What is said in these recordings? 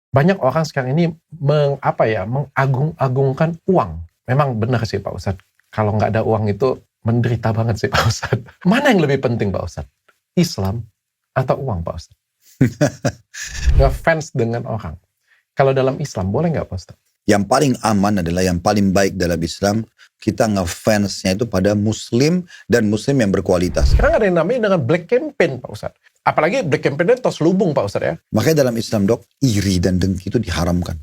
Banyak orang sekarang ini mengagung-agungkan uang. Memang benar sih Pak Ustadz. Kalau nggak ada uang itu menderita banget sih Pak Ustadz. Mana yang lebih penting Pak Ustadz? Islam atau uang Pak Ustadz? Ngefans dengan orang. Kalau dalam Islam boleh nggak Pak Ustadz? Yang paling aman adalah, yang paling baik dalam Islam, kita ngefansnya itu pada Muslim dan Muslim yang berkualitas. Sekarang ada yang namanya dengan black campaign Pak Ustadz. Apalagi black campaign itu terselubung Pak Ustadz ya. Makanya dalam Islam dok, iri dan dengki itu diharamkan.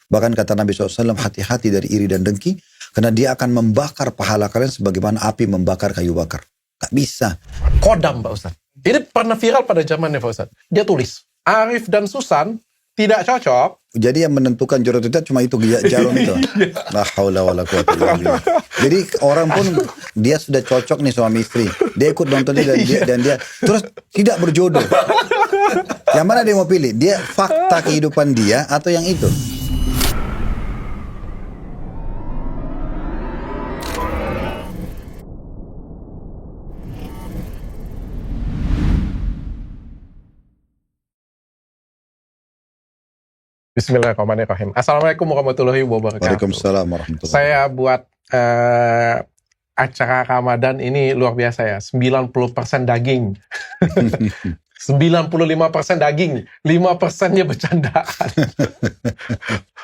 Bahkan kata Nabi SAW, hati-hati dari iri dan dengki, karena dia akan membakar pahala kalian sebagaimana api membakar kayu bakar. Gak bisa. Kodam Pak Ustadz. Ini pernah viral pada zamannya Pak Ustadz. Dia tulis, Arif dan Susan tidak cocok. Jadi yang menentukan jodoh kita cuma itu jarum itu. La haula wala quwata illa billah. Jadi orang pun dia sudah cocok nih suami istri. Dia ikut nonton dan dia terus tidak berjodoh. Yang mana dia mau pilih? Dia fakta kehidupan dia atau yang itu? Bismillahirrahmanirrahim. Assalamualaikum warahmatullahi wabarakatuh. Waalaikumsalam warahmatullahi wabarakatuh. Saya buat acara Ramadan ini luar biasa ya. 90% daging. 95% daging. 5%-nya bercandaan.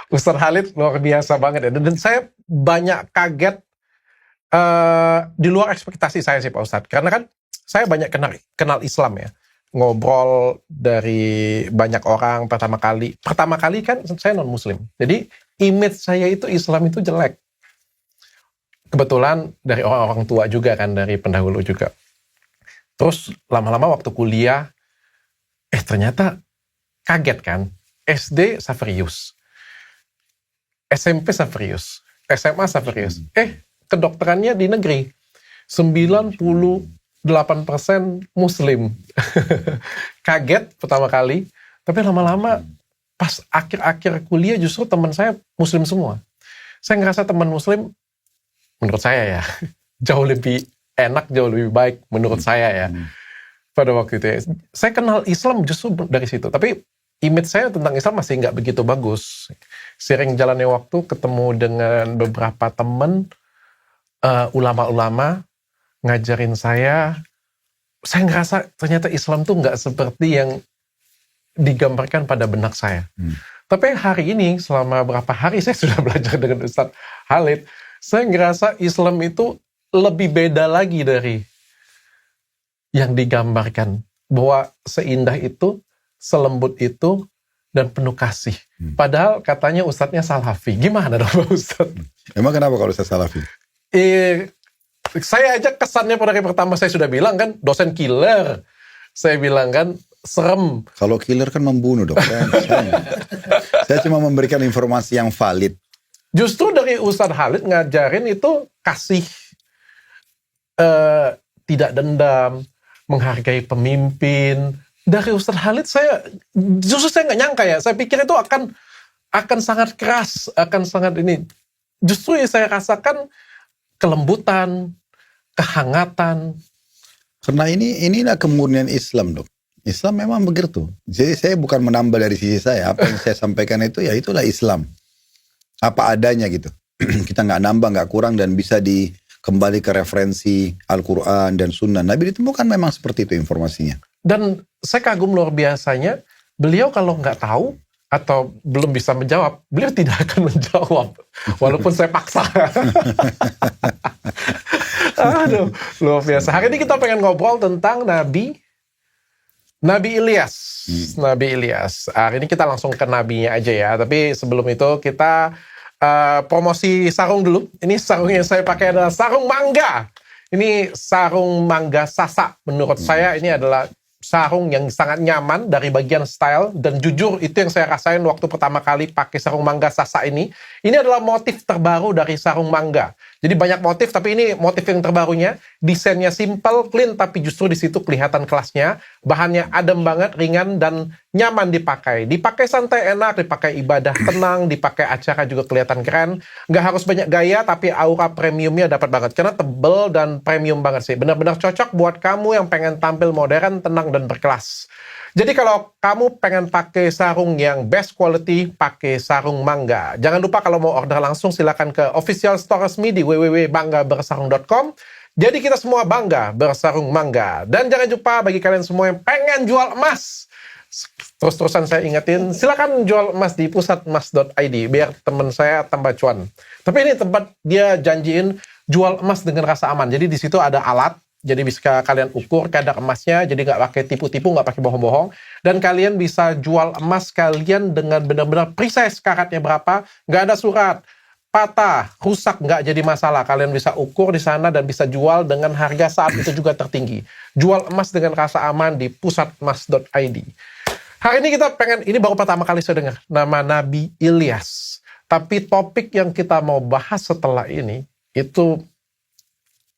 Ustaz Khalid luar biasa banget ya. Dan saya banyak kaget di luar ekspektasi saya sih Pak Ustadz. Karena kan saya banyak kenal Islam ya. Ngobrol dari banyak orang pertama kali kan saya non muslim, jadi image saya itu Islam itu jelek, kebetulan dari orang-orang tua juga kan, dari pendahulu juga. Terus lama-lama waktu kuliah ternyata kaget kan, SD Safrius, SMP Safrius, SMA Safrius, kedokterannya di negeri 98% Muslim. Kaget pertama kali, tapi lama-lama pas akhir-akhir kuliah justru teman saya Muslim semua. Saya ngerasa teman Muslim, menurut saya ya, jauh lebih enak, jauh lebih baik menurut saya ya. Pada waktu itu ya. Saya kenal Islam justru dari situ, tapi image saya tentang Islam masih nggak begitu bagus. Sering jalannya waktu, ketemu dengan beberapa teman, ulama-ulama, ngajarin saya ngerasa ternyata Islam tuh nggak seperti yang digambarkan pada benak saya. Tapi hari ini, selama berapa hari saya sudah belajar dengan Ustaz Khalid, saya ngerasa Islam itu lebih beda lagi dari yang digambarkan. Bahwa seindah itu, selembut itu, dan penuh kasih. Padahal katanya Ustadznya Salafi. Gimana dong Pak Ustadz? Emang kenapa kalau saya Salafi? Saya aja kesannya pada hari pertama saya sudah bilang kan, dosen killer. Saya bilang kan, serem. Kalau killer kan membunuh dok. Saya cuma memberikan informasi yang valid. Justru dari Ustaz Khalid ngajarin itu kasih, tidak dendam, menghargai pemimpin. Dari Ustaz Khalid saya nggak nyangka ya. Saya pikir itu akan sangat keras, akan sangat ini. Justru yang saya rasakan kelembutan, kehangatan. Karena inilah kemurnian Islam dok. Islam memang begitu. Jadi saya bukan menambah dari sisi saya. Apa yang saya sampaikan itu ya itulah Islam. Apa adanya gitu. Kita nggak nambah, nggak kurang, dan bisa kembali ke referensi Al-Quran dan Sunnah. Nabi ditemukan memang seperti itu informasinya. Dan saya kagum luar biasanya, beliau kalau nggak tahu atau belum bisa menjawab, beliau tidak akan menjawab. Walaupun saya paksa. Aduh, luar biasa. Hari ini kita pengen ngobrol tentang Nabi Ilyas. Nabi Ilyas. Hari ini kita langsung ke nabinya aja ya. Tapi sebelum itu kita promosi sarung dulu. Ini sarung yang saya pakai adalah sarung mangga. Ini sarung mangga Sasa. Menurut saya ini adalah sarung yang sangat nyaman dari bagian style, dan jujur itu yang saya rasain waktu pertama kali pakai sarung mangga Sasa ini. Ini adalah motif terbaru dari sarung mangga. Jadi banyak motif, tapi ini motif yang terbarunya. Desainnya simple, clean, tapi justru di situ kelihatan kelasnya. Bahannya adem banget, ringan, dan nyaman dipakai. Dipakai santai enak, dipakai ibadah tenang, dipakai acara juga kelihatan keren. Nggak harus banyak gaya, tapi aura premiumnya dapat banget. Karena tebel dan premium banget sih. Benar-benar cocok buat kamu yang pengen tampil modern, tenang, dan berkelas. Jadi kalau kamu pengen pakai sarung yang best quality, pakai sarung Mangga. Jangan lupa kalau mau order langsung silakan ke official store resmi di www.banggabersarung.com. Jadi kita semua bangga bersarung Mangga. Dan jangan lupa bagi kalian semua yang pengen jual emas, terus-terusan saya ingetin, silakan jual emas di pusatmas.id biar teman saya tambah cuan. Tapi ini tempat dia janjiin jual emas dengan rasa aman. Jadi di situ ada alat, jadi bisa kalian ukur kadar emasnya, jadi nggak pakai tipu-tipu, nggak pakai bohong-bohong. Dan kalian bisa jual emas kalian dengan benar-benar precise karatnya berapa, nggak ada surat, patah, rusak, nggak jadi masalah. Kalian bisa ukur di sana dan bisa jual dengan harga saat itu juga tertinggi. Jual emas dengan rasa aman di pusatmas.id. Hari ini kita pengen, ini baru pertama kali saya dengar nama Nabi Ilyas. Tapi topik yang kita mau bahas setelah ini, itu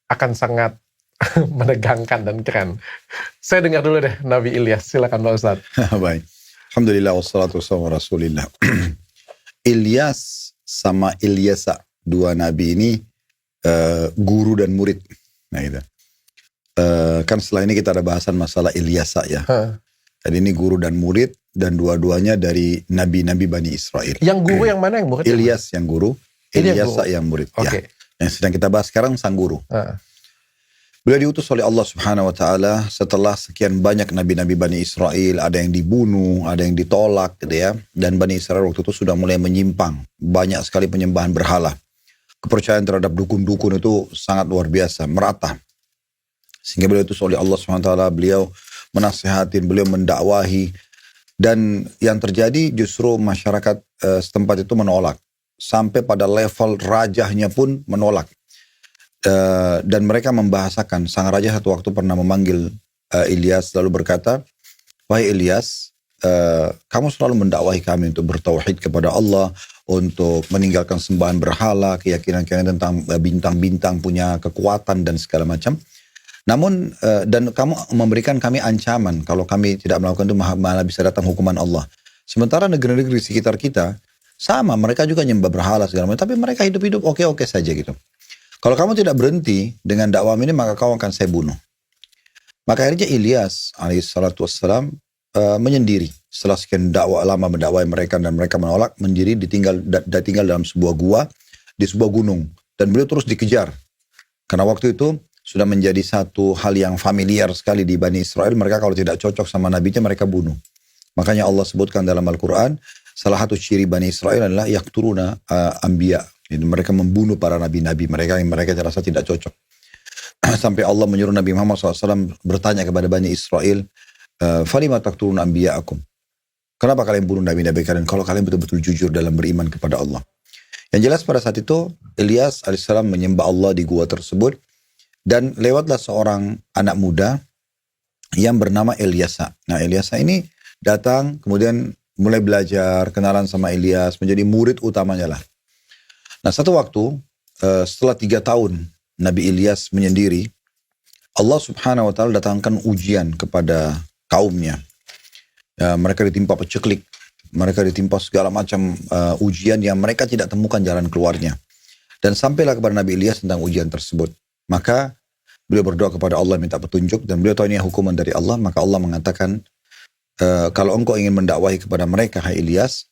akan sangat menegangkan dan keren. Saya dengar dulu deh Nabi Ilyas. Silakan Pak Ustadz. Baik. Alhamdulillah wassalatu wassalamu ala Rasulillah. Ilyas sama Ilyasa, dua nabi ini guru dan murid. Nah gitu. Kan setelah ini kita ada bahasan masalah Ilyasa ya. Jadi ini guru dan murid dan dua-duanya dari nabi-nabi Bani Israel. Yang guru yang mana yang murid? Ilyas yang guru, Ilyasa yang murid. Okay. Ya. Yang sedang kita bahas sekarang sang guru. Beliau diutus oleh Allah Subhanahu wa taala setelah sekian banyak nabi-nabi Bani Israel, ada yang dibunuh, ada yang ditolak gitu ya. Dan Bani Israel waktu itu sudah mulai menyimpang, banyak sekali penyembahan berhala. Kepercayaan terhadap dukun-dukun itu sangat luar biasa, merata. Sehingga beliau diutus oleh Allah Subhanahu wa taala, beliau menasihatin, beliau mendakwahi, dan yang terjadi justru masyarakat setempat itu menolak. Sampai pada level rajahnya pun menolak. Dan mereka membahasakan, sang raja satu waktu pernah memanggil Ilyas lalu berkata, wahai Ilyas, kamu selalu mendakwahi kami untuk bertauhid kepada Allah, untuk meninggalkan sembahan berhala, keyakinan-keyakinan tentang bintang-bintang punya kekuatan dan segala macam. Namun, dan kamu memberikan kami ancaman, kalau kami tidak melakukan itu malah bisa datang hukuman Allah. Sementara negeri-negeri di sekitar kita, sama, mereka juga nyembah berhala segala macam, tapi mereka hidup-hidup oke-oke saja gitu. Kalau kamu tidak berhenti dengan dakwah ini, maka kau akan saya bunuh. Maka akhirnya Ilyas alaihissalatu wassalam menyendiri. Setelah sekian lama mendakwai mereka dan mereka menolak, mendiri tinggal dalam sebuah gua, di sebuah gunung. Dan beliau terus dikejar. Karena waktu itu sudah menjadi satu hal yang familiar sekali di Bani Israel. Mereka kalau tidak cocok sama nabinya, mereka bunuh. Makanya Allah sebutkan dalam Al-Quran, salah satu ciri Bani Israel adalah yaqtuluna anbiya. Jadi mereka membunuh para nabi-nabi mereka yang mereka terasa tidak cocok. Sampai Allah menyuruh Nabi Muhammad SAW bertanya kepada Bani Israel, falima taqtuluna anbiya'akum. Kenapa kalian bunuh nabi-nabi kalian kalau kalian betul-betul jujur dalam beriman kepada Allah? Yang jelas pada saat itu, Ilyas alaihissalam menyembah Allah di gua tersebut. Dan lewatlah seorang anak muda yang bernama Ilyasa. Nah Ilyasa ini datang kemudian mulai belajar, kenalan sama Ilyas, menjadi murid utamanya lah. Nah satu waktu setelah 3 tahun Nabi Ilyas menyendiri, Allah Subhanahu wa taala datangkan ujian kepada kaumnya. Mereka ditimpa paceklik, mereka ditimpa segala macam ujian yang mereka tidak temukan jalan keluarnya. Dan sampailah kepada Nabi Ilyas tentang ujian tersebut. Maka beliau berdoa kepada Allah minta petunjuk dan beliau tahu ini hukuman dari Allah. Maka Allah mengatakan, kalau engkau ingin mendakwahi kepada mereka, hai Ilyas,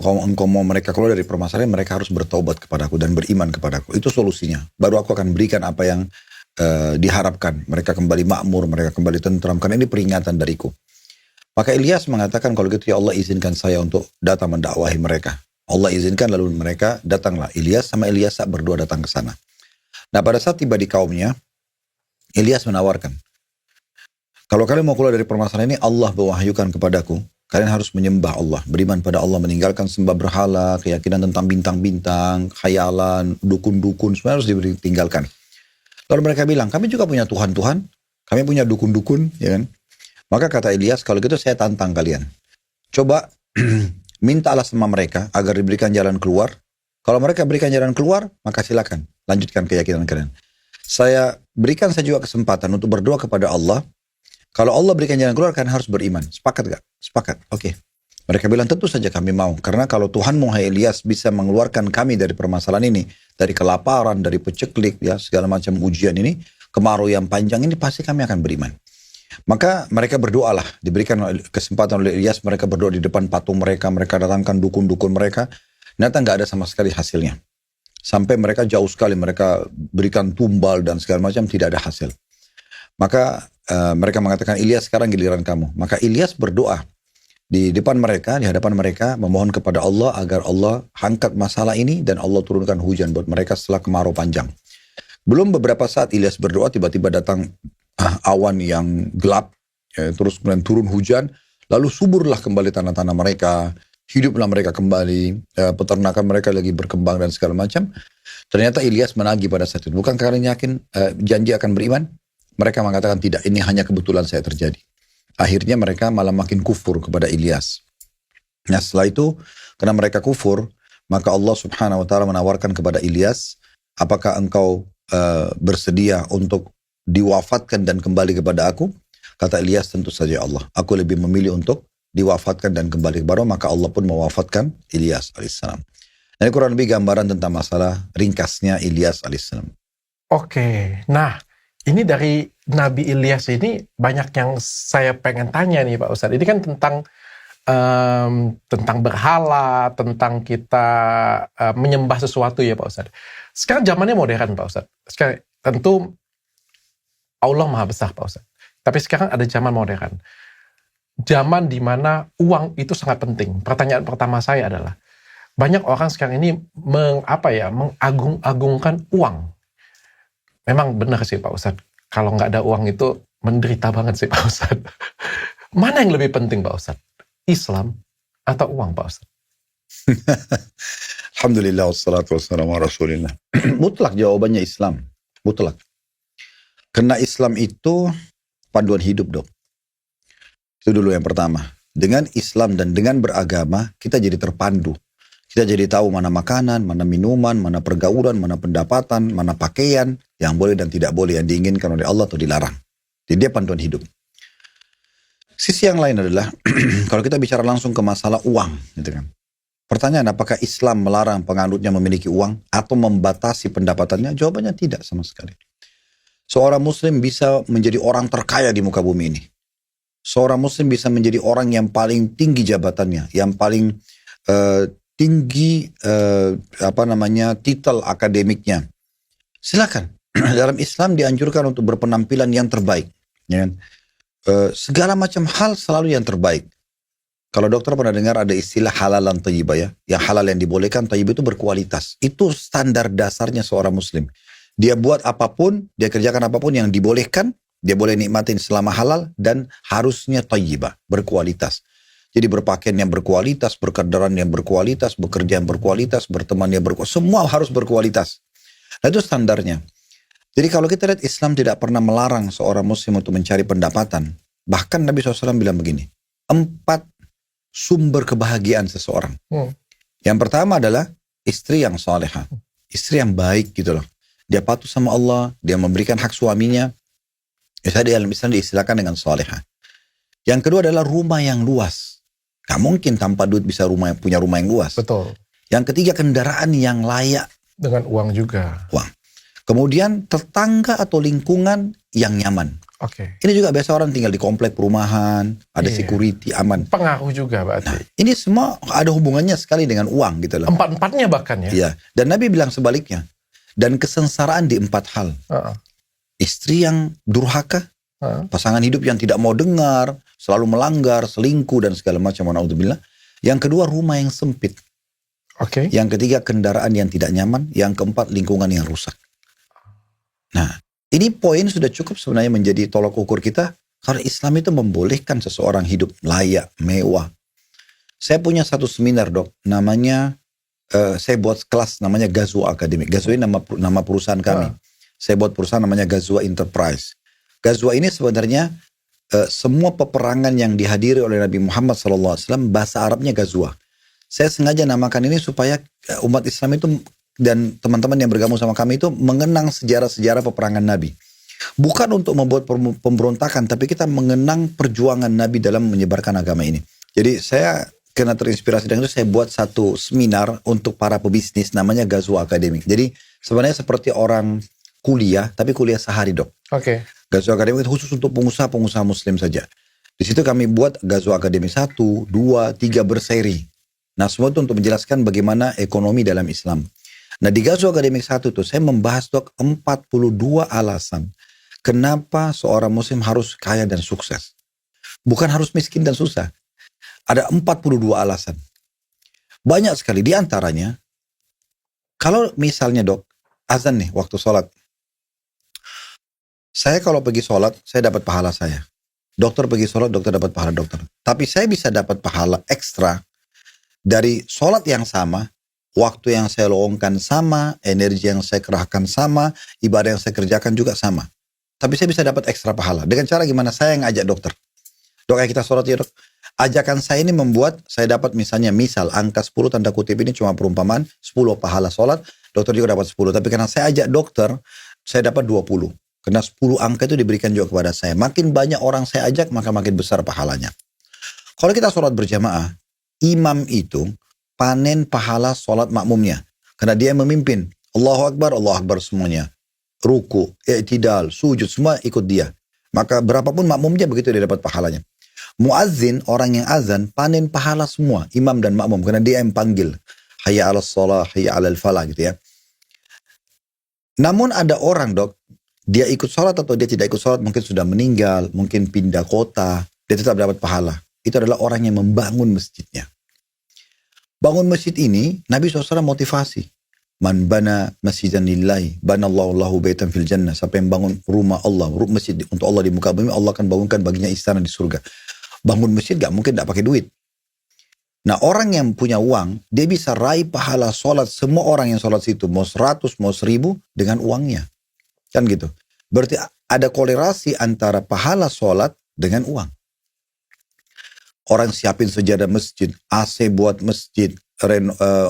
kalau engkau mau mereka keluar dari permasalahan, mereka harus bertaubat kepadaku dan beriman kepadaku. Itu solusinya. Baru aku akan berikan apa yang diharapkan. Mereka kembali makmur, mereka kembali tentram. Karena ini peringatan dariku. Maka Ilyas mengatakan, kalau gitu ya Allah izinkan saya untuk datang mendakwahi mereka. Allah izinkan, lalu mereka datanglah. Ilyas sama Ilyasa berdua datang ke sana. Nah pada saat tiba di kaumnya, Ilyas menawarkan, kalau kalian mau keluar dari permasalahan ini, Allah mewahyukan kepadaku, kalian harus menyembah Allah, beriman pada Allah, meninggalkan sembah berhala, keyakinan tentang bintang-bintang, khayalan, dukun-dukun, semua harus ditinggalkan. Lalu mereka bilang, kami juga punya Tuhan-Tuhan, kami punya dukun-dukun, ya kan? Maka kata Ilyas, kalau gitu saya tantang kalian. Coba mintalah sama mereka agar diberikan jalan keluar. Kalau mereka berikan jalan keluar, maka silakan lanjutkan keyakinan kalian. Saya berikan saya juga kesempatan untuk berdoa kepada Allah. Kalau Allah berikan jalan keluar, kalian harus beriman. Sepakat gak? Sepakat. Oke. Mereka bilang tentu saja kami mau. Karena kalau Tuhanmu, hai Ilyas, bisa mengeluarkan kami dari permasalahan ini, dari kelaparan, dari peceklik, ya segala macam ujian ini, kemarau yang panjang ini, pasti kami akan beriman. Maka mereka berdoalah, diberikan kesempatan oleh Ilyas, mereka berdoa di depan patung mereka, mereka datangkan dukun-dukun mereka, ternyata nggak ada sama sekali hasilnya. Sampai mereka jauh sekali, mereka berikan tumbal dan segala macam, tidak ada hasil. Maka mereka mengatakan, Ilyas sekarang giliran kamu. Maka Ilyas berdoa di depan mereka, di hadapan mereka, memohon kepada Allah agar Allah angkat masalah ini dan Allah turunkan hujan buat mereka setelah kemarau panjang. Belum beberapa saat Ilyas berdoa, tiba-tiba datang awan yang gelap, ya, terus kemudian turun hujan, lalu suburlah kembali tanah-tanah mereka, hiduplah mereka kembali, peternakan mereka lagi berkembang dan segala macam. Ternyata Ilyas menagih pada saat itu, bukan kalian yakin janji akan beriman? Mereka mengatakan tidak, ini hanya kebetulan saya terjadi. Akhirnya mereka malah makin kufur kepada Ilyas. Nah setelah itu, karena mereka kufur, maka Allah subhanahu wa ta'ala menawarkan kepada Ilyas, apakah engkau bersedia untuk diwafatkan dan kembali kepada aku? Kata Ilyas, tentu saja Allah. Aku lebih memilih untuk diwafatkan dan kembali kepada Allah. Maka Allah pun mewafatkan Ilyas alaihissalam. Ini kurang lebih gambaran tentang masalah ringkasnya Ilyas alaihissalam. Oke, nah ini dari Nabi Ilyas ini banyak yang saya pengen tanya nih Pak Ustadz. Ini kan tentang berhala, tentang kita menyembah sesuatu ya Pak Ustadz. Sekarang zamannya modern Pak Ustadz. Sekarang tentu Allah Maha Besar Pak Ustadz. Tapi sekarang ada zaman modern. Zaman di mana uang itu sangat penting. Pertanyaan pertama saya adalah, banyak orang sekarang ini mengagung-agungkan uang. Memang benar sih Pak Ustadz. Kalau nggak ada uang itu menderita banget sih Pak Ustadz. Mana yang lebih penting Pak Ustadz? Islam atau uang Pak Ustadz? Alhamdulillah wassalatu wassalamu ala Rasulillah. Mutlak jawabannya Islam. Mutlak. Karena Islam itu panduan hidup dok. Itu dulu yang pertama. Dengan Islam dan dengan beragama, kita jadi terpandu. Kita jadi tahu mana makanan, mana minuman, mana pergaulan, mana pendapatan, mana pakaian, yang boleh dan tidak boleh, yang diinginkan oleh Allah atau dilarang. Jadi dia panduan hidup. Sisi yang lain adalah, kalau kita bicara langsung ke masalah uang, gitu kan. Pertanyaan, apakah Islam melarang penganutnya memiliki uang atau membatasi pendapatannya? Jawabannya tidak sama sekali. Seorang muslim bisa menjadi orang terkaya di muka bumi ini. Seorang muslim bisa menjadi orang yang paling tinggi jabatannya, yang paling tinggi titel akademiknya. Silakan. Dalam Islam dianjurkan untuk berpenampilan yang terbaik. Ya. Segala macam hal selalu yang terbaik. Kalau dokter pernah dengar ada istilah halalan thayyibah ya. Yang halal yang dibolehkan, thayyib itu berkualitas. Itu standar dasarnya seorang muslim. Dia buat apapun, dia kerjakan apapun yang dibolehkan, dia boleh nikmatin selama halal dan harusnya thayyibah, berkualitas. Jadi berpakaian yang berkualitas, berkendaraan yang berkualitas, bekerja yang berkualitas, berteman yang berkualitas, semua harus berkualitas. Nah itu standarnya. Jadi kalau kita lihat Islam tidak pernah melarang seorang muslim untuk mencari pendapatan. Bahkan Nabi SAW bilang begini, 4 sumber kebahagiaan seseorang. Yang pertama adalah istri yang salehah, istri yang baik gitu loh. Dia patuh sama Allah, dia memberikan hak suaminya. Misalnya dalam Islam diistilahkan dengan salehah. Yang kedua adalah rumah yang luas. Gak mungkin tanpa duit bisa punya rumah yang luas. Betul. Yang ketiga kendaraan yang layak. Dengan uang juga. Uang. Kemudian tetangga atau lingkungan yang nyaman. Oke. Ini juga biasa orang tinggal di komplek perumahan, ada security, aman. Pengaruh juga berarti. Nah, ini semua ada hubungannya sekali dengan uang gitu loh. 4-4-nya bahkan ya. Iya. Dan Nabi bilang sebaliknya. Dan kesengsaraan di 4 hal. Istri yang durhaka, pasangan hidup yang tidak mau dengar, selalu melanggar, selingkuh dan segala macam. Yang kedua rumah yang sempit. Oke. Yang ketiga kendaraan yang tidak nyaman. Yang keempat lingkungan yang rusak. Nah, ini poin sudah cukup sebenarnya menjadi tolak ukur kita. Karena Islam itu membolehkan seseorang hidup layak, mewah. Saya punya satu seminar dok, namanya, saya buat kelas namanya Ghazwa Academy. Ghazwa ini nama perusahaan kami. Saya buat perusahaan namanya Ghazwa Enterprise. Ghazwa ini sebenarnya semua peperangan yang dihadiri oleh Nabi Muhammad SAW, bahasa Arabnya Ghazwa. Saya sengaja namakan ini supaya umat Islam itu dan teman-teman yang bergabung sama kami itu mengenang sejarah-sejarah peperangan Nabi. Bukan untuk membuat pemberontakan, tapi kita mengenang perjuangan Nabi dalam menyebarkan agama ini. Jadi saya karena terinspirasi dengan itu, saya buat satu seminar untuk para pebisnis namanya Ghazwa Academy. Jadi sebenarnya seperti orang kuliah, tapi kuliah sehari dok. Oke. Gazo Akademik itu khusus untuk pengusaha-pengusaha muslim saja. Di situ kami buat Gazo Akademik 1, 2, 3 berseri. Nah semua itu untuk menjelaskan bagaimana ekonomi dalam Islam. Nah di Gazo Akademik 1 itu saya membahas Dok 42 alasan kenapa seorang muslim harus kaya dan sukses. Bukan harus miskin dan susah. Ada 42 alasan. Banyak sekali di antaranya. Kalau misalnya Dok, azan nih waktu sholat. Saya kalau pergi sholat, saya dapat pahala saya. Dokter pergi sholat, dokter dapat pahala dokter. Tapi saya bisa dapat pahala ekstra dari sholat yang sama, waktu yang saya luangkan sama, energi yang saya kerahkan sama, ibadah yang saya kerjakan juga sama. Tapi saya bisa dapat ekstra pahala. Dengan cara gimana? Saya yang ngajak dokter. Dok, kita sholat ya dok. Ajakan saya ini membuat saya dapat misal angka 10 tanda kutip ini cuma perumpamaan, 10 pahala sholat, dokter juga dapat 10. Tapi karena saya ajak dokter, saya dapat 20. Karena 10 angka itu diberikan juga kepada saya. Makin banyak orang saya ajak, maka makin besar pahalanya. Kalau kita sholat berjamaah, imam itu panen pahala sholat makmumnya. Karena dia yang memimpin. Allahu Akbar semuanya. Ruku, i'tidal, sujud, semua ikut dia. Maka berapapun makmumnya, begitu dia dapat pahalanya. Muazzin, orang yang azan, panen pahala semua. Imam dan makmum. Karena dia yang panggil. Hayya ala shalah, hayya ala falah gitu ya. Namun ada orang dok, dia ikut sholat atau dia tidak ikut sholat, mungkin sudah meninggal, mungkin pindah kota, dia tetap dapat pahala. Itu adalah orang yang membangun masjidnya. Bangun masjid ini, Nabi SAW motivasi. Man bana masjidan lillahi, banallahu lahu baitan fil jannah. Siapa yang bangun rumah Allah, masjid untuk Allah di muka bumi, Allah akan bangunkan baginya istana di surga. Bangun masjid gak mungkin gak pakai duit. Nah orang yang punya uang, dia bisa raih pahala sholat. Semua orang yang sholat situ, mau 100, mau 1000, dengan uangnya. Kan gitu. Berarti ada kolerasi antara pahala sholat dengan uang. Orang siapin sejadah masjid, AC buat masjid,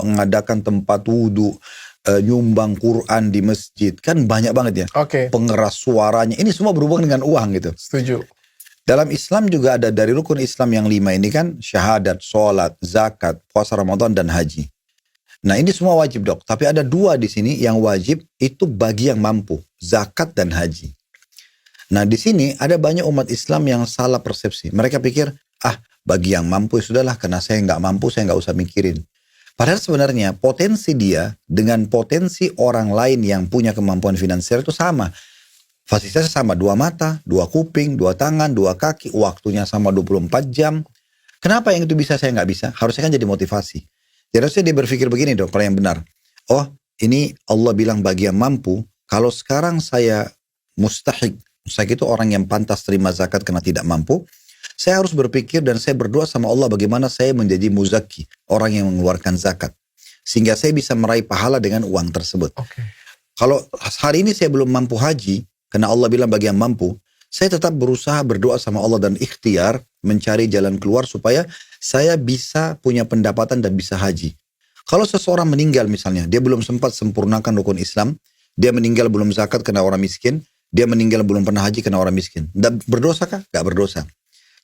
mengadakan tempat wudhu, nyumbang Quran di masjid. Kan banyak banget ya. Oke. Pengeras suaranya. Ini semua berhubungan dengan uang gitu. Setuju. Dalam Islam juga ada dari rukun Islam yang 5 ini kan. Syahadat, sholat, zakat, puasa Ramadan, dan haji. Nah ini semua wajib dok, tapi ada 2 di sini yang wajib itu bagi yang mampu, zakat dan haji. Nah di sini ada banyak umat Islam yang salah persepsi. Mereka pikir, bagi yang mampu ya sudahlah, karena saya nggak mampu saya nggak usah mikirin. Padahal sebenarnya potensi dia dengan potensi orang lain yang punya kemampuan finansial itu sama. Fasilitasnya sama, 2 mata, 2 kuping, 2 tangan, 2 kaki, waktunya sama 24 jam. Kenapa yang itu bisa saya nggak bisa? Harusnya kan jadi motivasi. Jadi harusnya dia berpikir begini dong, kalau yang benar. Oh, ini Allah bilang bagi yang mampu, kalau sekarang saya mustahik itu orang yang pantas terima zakat karena tidak mampu, saya harus berpikir dan saya berdoa sama Allah bagaimana saya menjadi muzaki, orang yang mengeluarkan zakat. Sehingga saya bisa meraih pahala dengan uang tersebut. Okay. Kalau hari ini saya belum mampu haji, karena Allah bilang bagi yang mampu, saya tetap berusaha berdoa sama Allah dan ikhtiar mencari jalan keluar supaya saya bisa punya pendapatan dan bisa haji. Kalau seseorang meninggal misalnya, dia belum sempat sempurnakan rukun Islam, dia meninggal belum zakat karena orang miskin, dia meninggal belum pernah haji karena orang miskin. Berdosakah? Gak berdosa.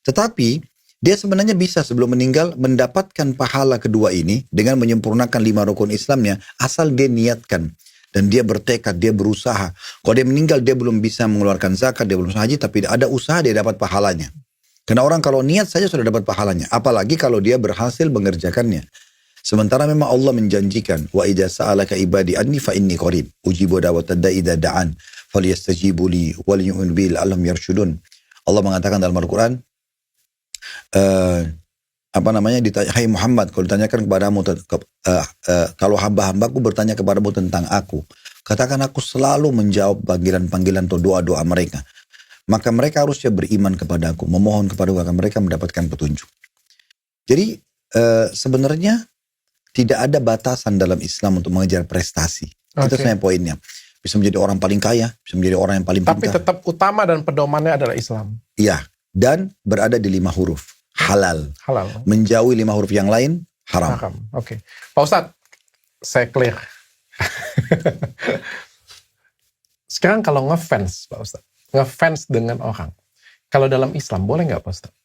Tetapi dia sebenarnya bisa sebelum meninggal mendapatkan pahala kedua ini dengan menyempurnakan 5 rukun Islamnya, asal dia niatkan. Dan dia bertekad, dia berusaha. Kalau dia meninggal, dia belum bisa mengeluarkan zakat, dia belum bisa haji, tapi ada usaha, dia dapat pahalanya. Karena orang kalau niat saja sudah dapat pahalanya. Apalagi kalau dia berhasil mengerjakannya. Sementara memang Allah menjanjikan, wa idza sa'alaka ibadi anni fa inni qarib, ujibu da'watad da'i idza da'an, falyastajibu li wal yu'minu bi la'allahum yarshudun. Allah mengatakan dalam Al-Qur'an, ditanya, hai Muhammad, kalau ditanyakan kepadamu, kalau hamba-hambaku bertanya kepadamu tentang aku, katakan aku selalu menjawab panggilan-panggilan atau doa-doa mereka. Maka mereka harusnya beriman kepadaku, memohon kepadaku agar mereka mendapatkan petunjuk. Jadi sebenarnya tidak ada batasan dalam Islam untuk mengejar prestasi. Itu sebenarnya poinnya. Bisa menjadi orang paling kaya, bisa menjadi orang yang paling pintar. Tapi tetap utama dan pedomannya adalah Islam. Iya, dan berada di 5 huruf. Halal. Menjauhi 5 huruf yang lain, haram. Oke. Pak Ustadz, saya clear. Sekarang kalau ngefans, Pak Ustadz. Ngefans dengan orang. Kalau dalam Islam, boleh nggak Pak Ustadz?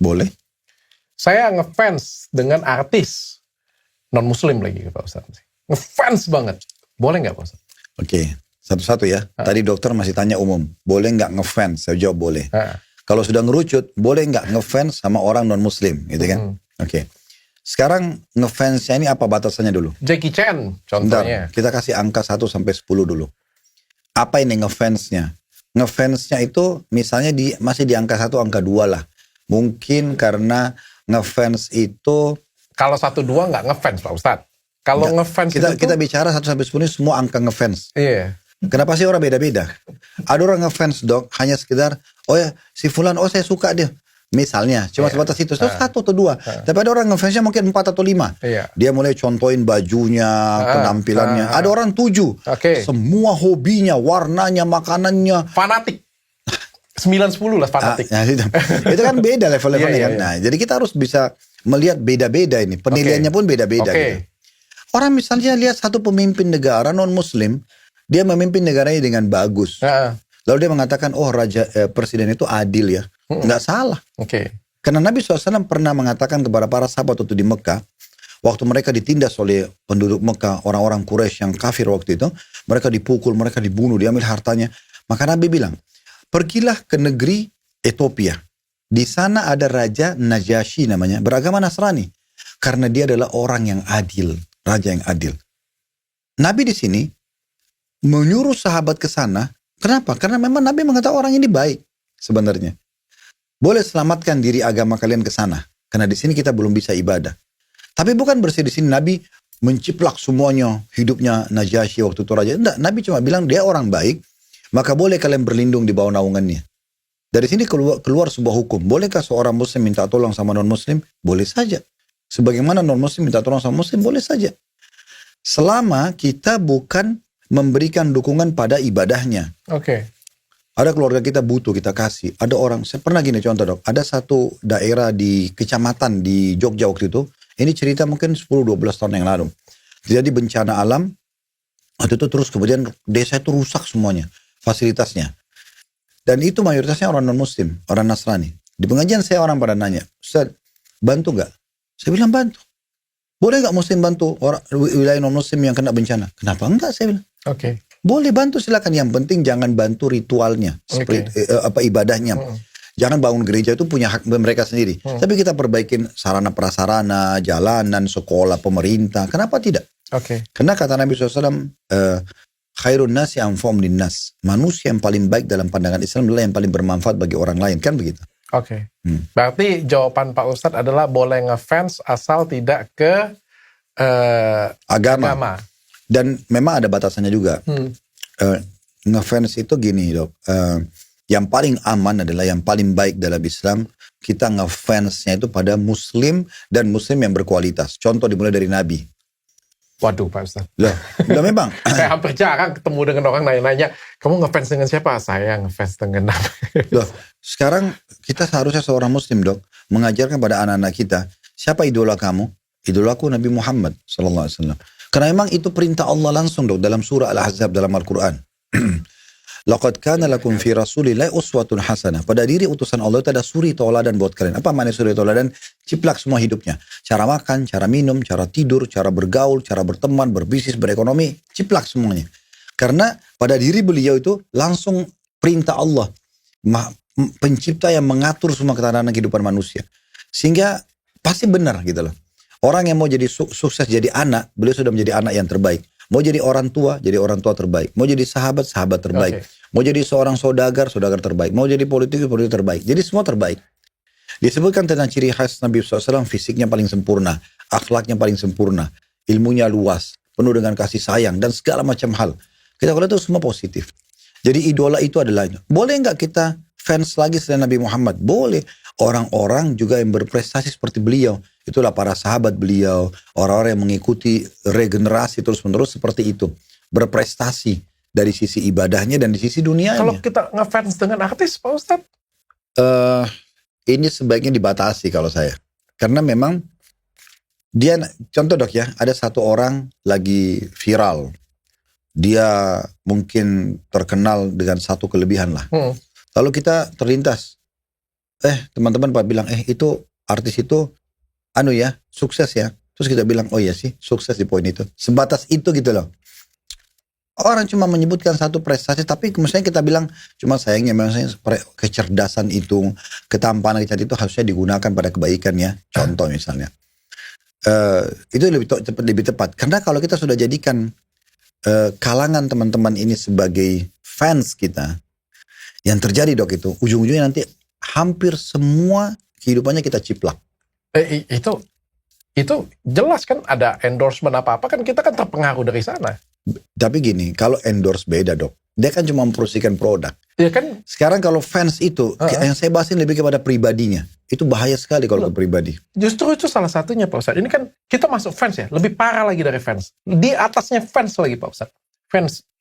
Boleh. Saya ngefans dengan artis. Non-muslim lagi Pak Ustadz. Ngefans banget. Boleh nggak Pak Ustadz? Oke. Satu-satu ya. Tadi dokter masih tanya umum. Boleh nggak ngefans? Saya jawab boleh. Kalau sudah ngerucut, boleh nggak ngefans sama orang non-muslim? Gitu kan? Oke. Sekarang ngefansnya ini apa batasannya dulu? Jackie Chan contohnya. Bentar, kita kasih angka 1 sampai 10 dulu. Apa ini ngefansnya? Ngefansnya itu misalnya masih di angka 1, angka 2 lah. Mungkin karena ngefans itu... Kalau 1-2 nggak ngefans Pak Ustadz. Kalau ngefans kita bicara 1 sampai 10 ini semua angka ngefans. Iya. Kenapa sih orang beda-beda? Ada orang ngefans dok, hanya sekedar, oh ya si fulan, oh saya suka dia. Misalnya, cuma sebatas itu, 1 atau 2. Tapi ada orang ngefansnya mungkin 4 atau 5. Dia mulai contohin bajunya, penampilannya. Ada orang 7. Semua hobinya, warnanya, makanannya. Fanatik. 9-10 lah fanatik. Itu kan beda level-levelnya kan. Nah, jadi kita harus bisa melihat beda-beda ini. Penilaiannya pun beda-beda. Gitu. Orang misalnya lihat satu pemimpin negara non-muslim, dia memimpin negaranya dengan bagus. Lalu dia mengatakan, oh presiden itu adil ya. Nggak salah. Karena Nabi SAW pernah mengatakan kepada para sahabat waktu di Mekah, waktu mereka ditindas oleh penduduk Mekah, orang-orang Quraisy yang kafir waktu itu, mereka dipukul, mereka dibunuh, diambil hartanya. Maka Nabi bilang, pergilah ke negeri Ethiopia. Di sana ada Raja Najasyi namanya, beragama Nasrani. Karena dia adalah orang yang adil, raja yang adil. Nabi di sini menyuruh sahabat ke sana. Kenapa? Karena memang Nabi mengatakan orang ini baik sebenarnya. Boleh selamatkan diri agama kalian ke sana. Karena di sini kita belum bisa ibadah. Tapi bukan bersih di sini Nabi menciplak semuanya hidupnya Najasyi waktu itu raja. Enggak, Nabi cuma bilang dia orang baik, maka boleh kalian berlindung di bawah naungannya. Dari sini keluar sebuah hukum. Bolehkah seorang muslim minta tolong sama non-muslim? Boleh saja. Sebagaimana non-muslim minta tolong sama muslim, boleh saja. Selama kita bukan memberikan dukungan pada ibadahnya. Ada keluarga kita butuh, kita kasih. Ada orang, saya pernah gini contoh dok. Ada satu daerah di kecamatan di Jogja waktu itu. Ini cerita mungkin 10-12 tahun yang lalu. Jadi bencana alam. Waktu itu terus kemudian desa itu rusak semuanya. Fasilitasnya. Dan itu mayoritasnya orang non-muslim. Orang Nasrani. Di pengajian saya orang pada nanya. Ustaz, bantu gak? Saya bilang bantu. Boleh gak muslim bantu orang wilayah non-muslim yang kena bencana? Kenapa enggak saya bilang. Boleh bantu silakan, yang penting jangan bantu ritualnya, ibadahnya. Jangan bangun gereja, itu punya hak mereka sendiri. Tapi kita perbaikin sarana prasarana, jalanan, sekolah, pemerintah. Kenapa tidak? Karena kata Nabi SAW, khairun nasi anfa'um linnas. Manusia yang paling baik dalam pandangan Islam adalah yang paling bermanfaat bagi orang lain, kan begitu? Berarti jawaban Pak Ustadz adalah boleh ngefans asal tidak ke agama. Dan memang ada batasannya juga. Ngefans itu gini dok. Yang paling aman adalah yang paling baik dalam Islam. Kita ngefansnya itu pada muslim dan muslim yang berkualitas. Contoh dimulai dari Nabi. Waduh Pak Ustadz. Loh memang. Saya hampir jarang ketemu dengan orang nanya-nanya, kamu ngefans dengan siapa? Saya ngefans dengan Nabi. Loh, sekarang kita seharusnya seorang muslim dok, mengajarkan pada anak-anak kita, siapa idola kamu? Idolaku Nabi Muhammad SAW. Karena memang itu perintah Allah langsung dok dalam surah Al-Ahzab dalam Al-Quran. Laqad kana lakum fi rasulillahi uswatun hasanah. Pada diri utusan Allah itu ada suri tauladan buat kalian. Apa makna suri tauladan? Ciplak semua hidupnya. Cara makan, cara minum, cara tidur, cara bergaul, cara berteman, berbisnis, berekonomi. Ciplak semuanya. Karena pada diri beliau itu langsung perintah Allah. Pencipta yang mengatur semua ketahanan kehidupan manusia. Sehingga pasti benar gitu loh. Orang yang mau jadi sukses jadi anak, beliau sudah menjadi anak yang terbaik. Mau jadi orang tua terbaik. Mau jadi sahabat terbaik. Mau jadi seorang saudagar terbaik. Mau jadi politikus terbaik. Jadi semua terbaik. Disebutkan tentang ciri khas Nabi SAW, fisiknya paling sempurna, akhlaknya paling sempurna, ilmunya luas, penuh dengan kasih sayang, dan segala macam hal. Kita lihat itu semua positif. Jadi idola itu adalah, boleh nggak kita fans lagi selain Nabi Muhammad? Boleh. Orang-orang juga yang berprestasi seperti beliau. Itulah para sahabat beliau. Orang-orang yang mengikuti regenerasi terus-menerus seperti itu. Berprestasi dari sisi ibadahnya dan di sisi dunianya. Kalau kita ngefans dengan artis, Pak Ustadz? Ini sebaiknya dibatasi kalau saya. Karena memang dia, contoh dok ya, ada satu orang lagi viral. Dia mungkin terkenal dengan satu kelebihan lah. Lalu kita terlintas. Teman-teman Pak bilang, itu artis itu sukses ya. Terus kita bilang, oh iya sih, sukses di poin itu. Sebatas itu gitu loh. Orang cuma menyebutkan satu prestasi, tapi misalnya kita bilang, cuma sayangnya memang kecerdasan itu, ketampanan itu harusnya digunakan pada kebaikan ya. Contoh misalnya. Itu lebih tepat. Karena kalau kita sudah jadikan kalangan teman-teman ini sebagai fans kita, yang terjadi Dok itu, ujung-ujungnya nanti hampir semua kehidupannya kita ciplak. Itu jelas kan ada endorsement apa-apa kan kita kan terpengaruh dari sana. Tapi gini, kalau endorse beda Dok. Dia kan cuma mempromosikan produk. Ya kan? Sekarang kalau fans itu, yang saya bahasin lebih kepada pribadinya. Itu bahaya sekali kalau ke pribadi. Justru itu salah satunya Pak Ustadz. Ini kan kita masuk fans ya, lebih parah lagi dari fans. Di atasnya fans lagi Pak Ustadz.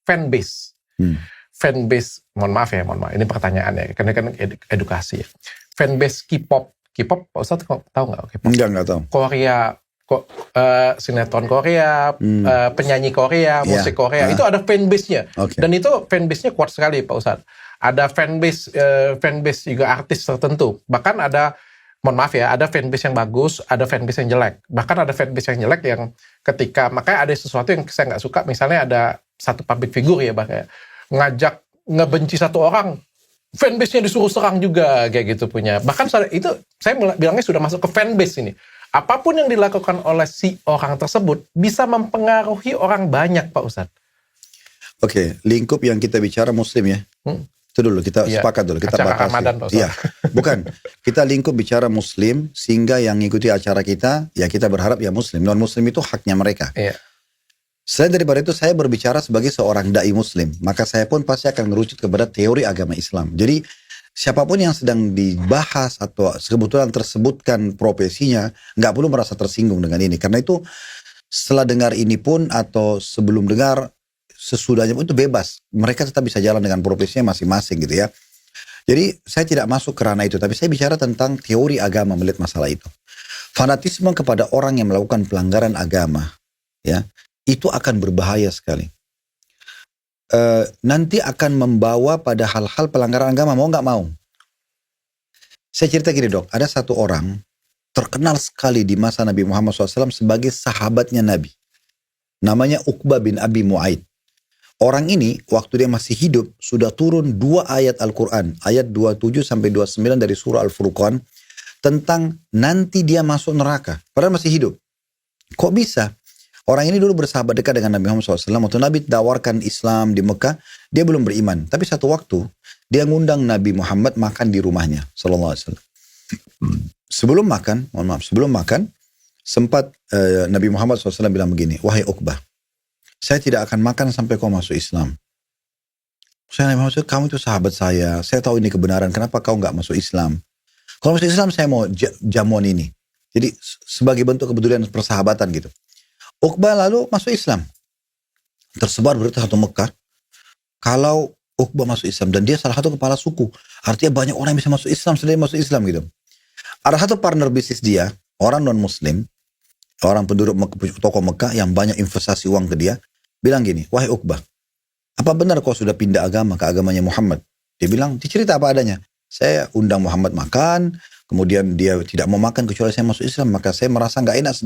Fanbase. Fanbase, mohon maaf. Ini pertanyaannya, karena kan edukasi ya. Fanbase K-pop Pak Ustadz tahu nggak? Enggak tahu. Korea, sinetron Korea, penyanyi Korea, musik Korea, itu ada fanbase-nya. Okay. Dan itu fanbase-nya kuat sekali Pak Ustadz. Ada fanbase juga artis tertentu. Bahkan ada, mohon maaf ya, ada fanbase yang bagus, ada fanbase yang jelek. Bahkan ada fanbase yang jelek yang makanya ada sesuatu yang saya nggak suka, misalnya ada satu public figure ya, bahkan ngajak ngebenci satu orang, fanbase-nya disuruh serang juga, kayak gitu punya. Bahkan itu saya bilangnya sudah masuk ke fanbase ini. Apapun yang dilakukan oleh si orang tersebut bisa mempengaruhi orang banyak, Pak Ustadz. Oke, lingkup yang kita bicara Muslim ya. Itu dulu, kita sepakat dulu. Kita acara batasi. Ramadan, Pak Ustadz. Iya, bukan. Kita lingkup bicara Muslim, sehingga yang mengikuti acara kita, ya kita berharap ya Muslim. Non-Muslim itu haknya mereka. Iya. Selain daripada itu, saya berbicara sebagai seorang da'i Muslim. Maka saya pun pasti akan merujuk kepada teori agama Islam. Jadi, siapapun yang sedang dibahas atau kebetulan tersebutkan profesinya, nggak perlu merasa tersinggung dengan ini. Karena itu setelah dengar ini pun atau sebelum dengar, sesudahnya pun itu bebas. Mereka tetap bisa jalan dengan profesinya masing-masing gitu ya. Jadi saya tidak masuk ke ranah itu, tapi saya bicara tentang teori agama melihat masalah itu. Fanatisme kepada orang yang melakukan pelanggaran agama, ya, itu akan berbahaya sekali. Nanti akan membawa pada hal-hal pelanggaran agama, mau nggak mau. Saya cerita gini Dok, ada satu orang terkenal sekali di masa Nabi Muhammad SAW sebagai sahabatnya Nabi. Namanya Uqbah bin Abi Mu'aid. Orang ini waktu dia masih hidup sudah turun 2 ayat Al-Quran, ayat 27 sampai 29 dari surah Al-Furqan tentang nanti dia masuk neraka. Padahal masih hidup. Kok bisa? Orang ini dulu bersahabat dekat dengan Nabi Muhammad SAW. Waktu Nabi tawarkan Islam di Mekah, dia belum beriman. Tapi satu waktu, dia ngundang Nabi Muhammad makan di rumahnya. SAW. Sebelum makan, sempat Nabi Muhammad SAW bilang begini, wahai Uqbah, saya tidak akan makan sampai kau masuk Islam. Saya Nabi Muhammad, kamu itu sahabat saya tahu ini kebenaran, kenapa kau nggak masuk Islam? Kalau masuk Islam, saya mau jamuan ini. Jadi sebagai bentuk kepedulian persahabatan gitu. Uqbah lalu masuk Islam. Tersebar berita satu Mekah. Kalau Uqbah masuk Islam. Dan dia salah satu kepala suku. Artinya banyak orang yang bisa masuk Islam. Setelah dia masuk Islam gitu. Ada satu partner bisnis dia. Orang non-Muslim. Orang penduduk toko Mekah. Yang banyak investasi uang ke dia. Bilang gini. Wahai Uqbah. Apa benar kau sudah pindah agama ke agamanya Muhammad? Dia bilang. Dicerita apa adanya. Saya undang Muhammad makan. Kemudian dia tidak mau makan kecuali saya masuk Islam. Maka saya merasa gak enak.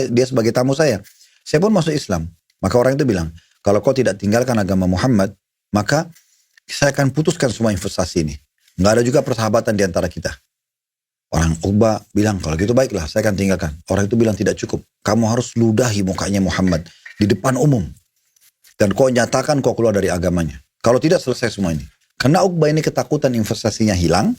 Dia sebagai tamu saya. Saya pun masuk Islam. Maka orang itu bilang, kalau kau tidak tinggalkan agama Muhammad, maka saya akan putuskan semua investasi ini. Nggak ada juga persahabatan di antara kita. Orang Uqbah bilang, kalau gitu baiklah, saya akan tinggalkan. Orang itu bilang tidak cukup. Kamu harus ludahi mukanya Muhammad di depan umum. Dan kau nyatakan kau keluar dari agamanya. Kalau tidak, selesai semua ini. Karena Uqbah ini ketakutan investasinya hilang,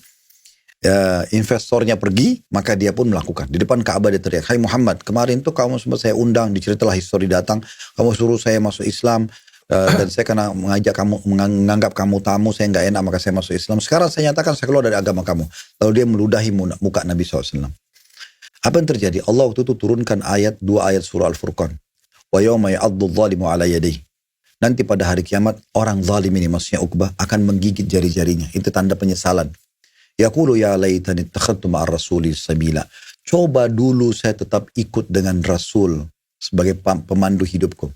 investornya pergi, maka dia pun melakukan. Di depan Ka'bah dia teriak, hai Muhammad, kemarin tuh kamu sempat saya undang, diceritalah histori datang, kamu suruh saya masuk Islam, dan saya kena menganggap kamu tamu, saya nggak enak, maka saya masuk Islam. Sekarang saya nyatakan saya keluar dari agama kamu. Lalu dia meludahi muka Nabi SAW. Apa yang terjadi? Allah waktu itu turunkan 2 ayat surah Al-Furqan. Wa yawma ya'addu dhalimu ala yadayhi. Nanti pada hari kiamat, orang zalim ini, maksudnya Uqbah, akan menggigit jari-jarinya. Itu tanda penyesalan. Yaqulu ya laitani ittakhadtu ma'ar rasuli sabila. Coba dulu saya tetap ikut dengan Rasul sebagai pemandu hidupku.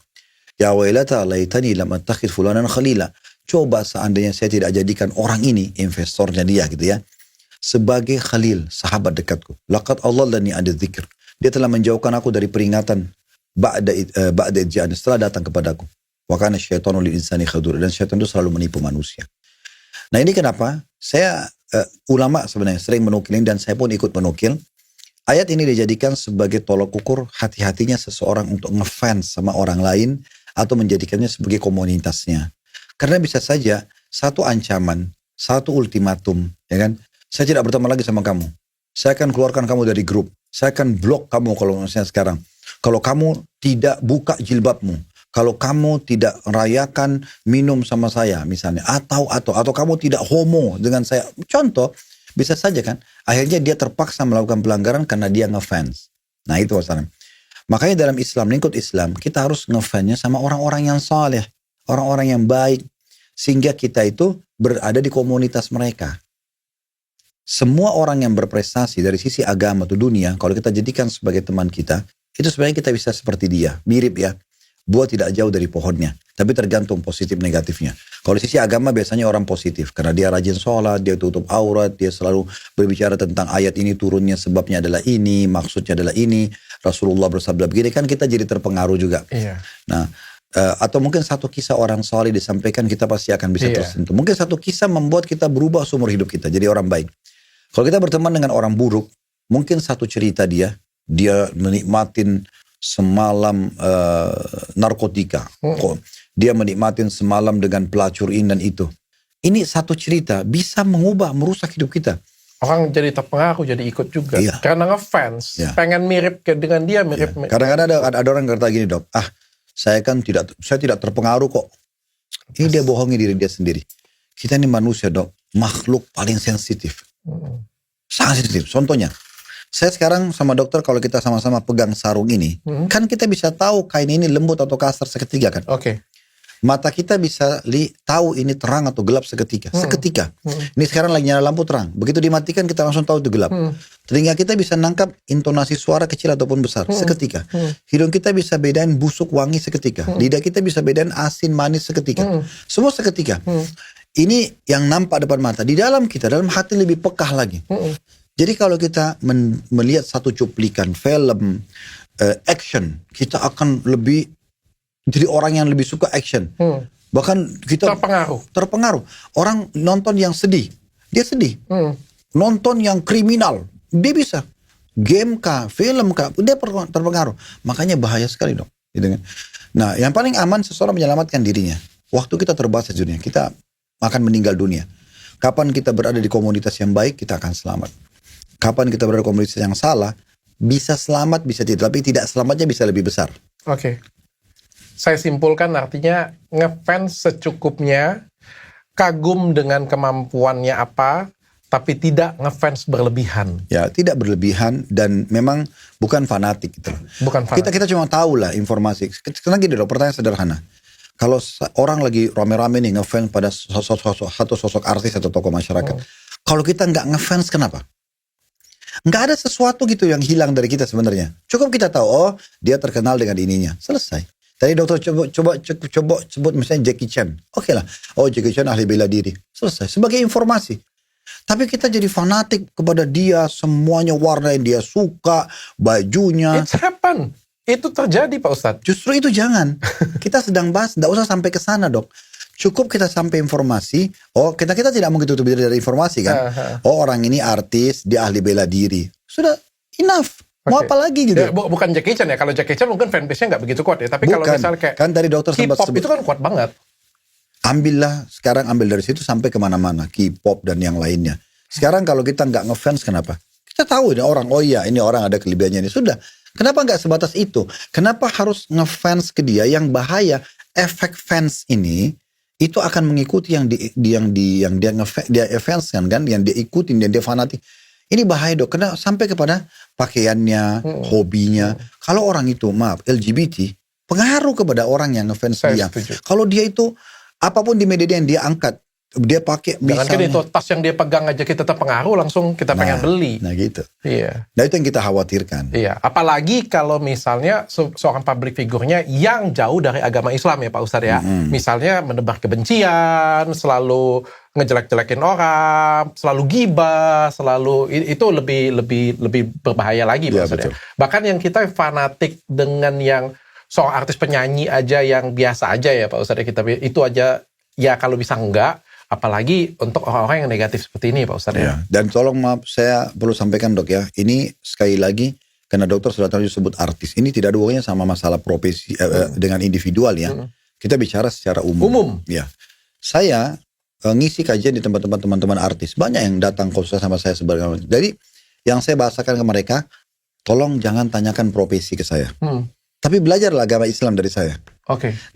Ya wailata laitani lam attakhidh fulanan khalila. Coba seandainya saya tidak jadikan orang ini, investornya dia gitu ya, sebagai khalil, sahabat dekatku. Laqad adallani 'ani dzikr. Dia telah menjauhkan aku dari peringatan ba'da ija'an, setelah datang kepadaku. Wa kana syaitanu lil insani khadura. Dan syaitan itu selalu menipu manusia. Nah ini kenapa saya ulama sebenarnya sering menukil ini dan saya pun ikut menukil. Ayat ini dijadikan sebagai tolok ukur hati-hatinya seseorang untuk ngefans sama orang lain atau menjadikannya sebagai komunitasnya. Karena bisa saja satu ancaman, satu ultimatum, ya kan? Saya tidak berteman lagi sama kamu. Saya akan keluarkan kamu dari grup. Saya akan blok kamu kalau misalnya sekarang. Kalau kamu tidak buka jilbabmu. Kalau kamu tidak rayakan minum sama saya misalnya. Atau kamu tidak homo dengan saya. Contoh, bisa saja kan. Akhirnya dia terpaksa melakukan pelanggaran karena dia ngefans. Nah itu masalahnya. Makanya dalam Islam, lingkup Islam, kita harus ngefansnya sama orang-orang yang saleh. Orang-orang yang baik. Sehingga kita itu berada di komunitas mereka. Semua orang yang berprestasi dari sisi agama atau dunia, kalau kita jadikan sebagai teman kita, itu sebenarnya kita bisa seperti dia. Mirip ya. Buah tidak jauh dari pohonnya. Tapi tergantung positif negatifnya. Kalau di sisi agama biasanya orang positif. Karena dia rajin sholat, dia tutup aurat, dia selalu berbicara tentang ayat ini turunnya sebabnya adalah ini, maksudnya adalah ini. Rasulullah bersabda begini, kan kita jadi terpengaruh juga. Iya. Nah, atau mungkin satu kisah orang saleh disampaikan, kita pasti akan bisa tersentuh. Mungkin satu kisah membuat kita berubah seumur hidup kita. Jadi orang baik. Kalau kita berteman dengan orang buruk, mungkin satu cerita dia menikmatin semalam narkotika. Dia menikmatin semalam dengan pelacur ini dan itu. Ini satu cerita bisa mengubah, merusak hidup kita. Orang jadi terpengaruh, jadi ikut juga. Iya. Karena ngefans, pengen mirip dengan dia, mirip. Iya. Kadang-kadang ada orang kata gini, Dok, saya tidak terpengaruh kok. Ini dia bohongi diri dia sendiri. Kita ini manusia, Dok, makhluk paling sensitif. Sangat sensitif. Contohnya, saya sekarang sama dokter kalau kita sama-sama pegang sarung ini, kan kita bisa tahu kain ini lembut atau kasar seketika kan. Oke. Mata kita bisa tahu ini terang atau gelap seketika. Seketika. Ini sekarang lagi nyala lampu terang. Begitu dimatikan kita langsung tahu itu gelap. Telinga kita bisa nangkap intonasi suara kecil ataupun besar. Seketika. Hidung kita bisa bedain busuk wangi seketika. Lidah kita bisa bedain asin manis seketika. Semua seketika. Ini yang nampak depan mata. Di dalam kita, dalam hati lebih pekah lagi. Jadi kalau kita melihat satu cuplikan film action, kita akan lebih jadi orang yang lebih suka action. Bahkan kita terpengaruh. Orang nonton yang sedih, dia sedih. Nonton yang kriminal, dia bisa. Game kah, film kah, dia terpengaruh. Makanya bahaya sekali dong. Gitu kan? Nah, yang paling aman seseorang menyelamatkan dirinya. Waktu kita terbatas dunia, kita akan meninggal dunia. Kapan kita berada di komunitas yang baik, kita akan selamat. Kapan kita berada di komunitas yang salah, bisa selamat, bisa tidak. Tapi tidak selamatnya bisa lebih besar. Oke. Saya simpulkan artinya ngefans secukupnya, kagum dengan kemampuannya apa, tapi tidak ngefans berlebihan. Ya, tidak berlebihan dan memang bukan fanatik gitu. Bukan fanatik. Kita cuma tahu lah informasi. Sekarang gini dong, pertanyaan sederhana. Kalau orang lagi rame-rame nih ngefans pada sosok artis atau tokoh masyarakat. Kalau kita nggak ngefans, kenapa? Nggak ada sesuatu gitu yang hilang dari kita sebenarnya. Cukup kita tahu, oh dia terkenal dengan ininya. Selesai. Tadi dokter coba sebut misalnya Jackie Chan. Oke lah. Oh Jackie Chan ahli bela diri. Selesai. Sebagai informasi. Tapi kita jadi fanatik kepada dia. Semuanya warna yang dia suka. Bajunya. It's happen. Itu terjadi Pak Ustadz. Justru itu jangan. Kita sedang bahas. Tidak usah sampai ke sana dok. Cukup kita sampai informasi. Oh kita tidak mungkin tutup diri dari informasi kan. Oh orang ini artis. Dia ahli bela diri. Sudah enough. Mau apa lagi gitu? Ya, bukan Jackie Chan ya. Kalau Jackie Chan mungkin fanbase-nya nggak begitu kuat ya. Tapi kalau misalnya kayak kan tadi dokter sempat K-pop itu kan kuat banget. Sekarang ambil dari situ sampai kemana-mana. K-pop dan yang lainnya. Sekarang kalau kita nggak ngefans kenapa? Kita tahu ini orang, oh iya ini orang ada kelebihannya ini. Sudah. Kenapa nggak sebatas itu? Kenapa harus ngefans ke dia? Yang bahaya, efek fans ini itu akan mengikuti yang dia fans kan, yang dia ikutin, yang dia fanatik. Ini bahaya dok, karena sampai kepada pakaiannya, hobinya. Kalau orang itu, maaf, LGBT, pengaruh kepada orang yang ngefans dia. Kalau dia itu, apapun di media yang dia angkat, dia pakai misalnya. Jangan itu tas yang dia pegang aja kita terpengaruh, langsung kita pengen beli. Nah gitu. Iya. Nah itu yang kita khawatirkan. Iya. Apalagi kalau misalnya seorang public figurnya yang jauh dari agama Islam ya Pak Ustadz ya. Misalnya menebar kebencian, selalu ngejelek-jelekin orang, selalu gibah, selalu itu lebih berbahaya lagi Pak Ustadz ya. Bahkan yang kita fanatik dengan yang seorang artis penyanyi aja yang biasa aja ya Pak Ustadz, ya kita itu aja ya kalau bisa enggak, apalagi untuk orang-orang yang negatif seperti ini Pak Ustadz ya. Dan tolong maaf, saya perlu sampaikan dok ya, ini sekali lagi karena dokter sudah tahu disebut artis, ini tidak ada hubungannya sama masalah profesi dengan individual ya. Kita bicara secara umum. Ya, saya ngisi kajian di tempat-tempat teman-teman artis, banyak yang datang konsul sama saya sebagai. Jadi yang saya bahasakan ke mereka, tolong jangan tanyakan profesi ke saya. Tapi belajarlah agama Islam dari saya.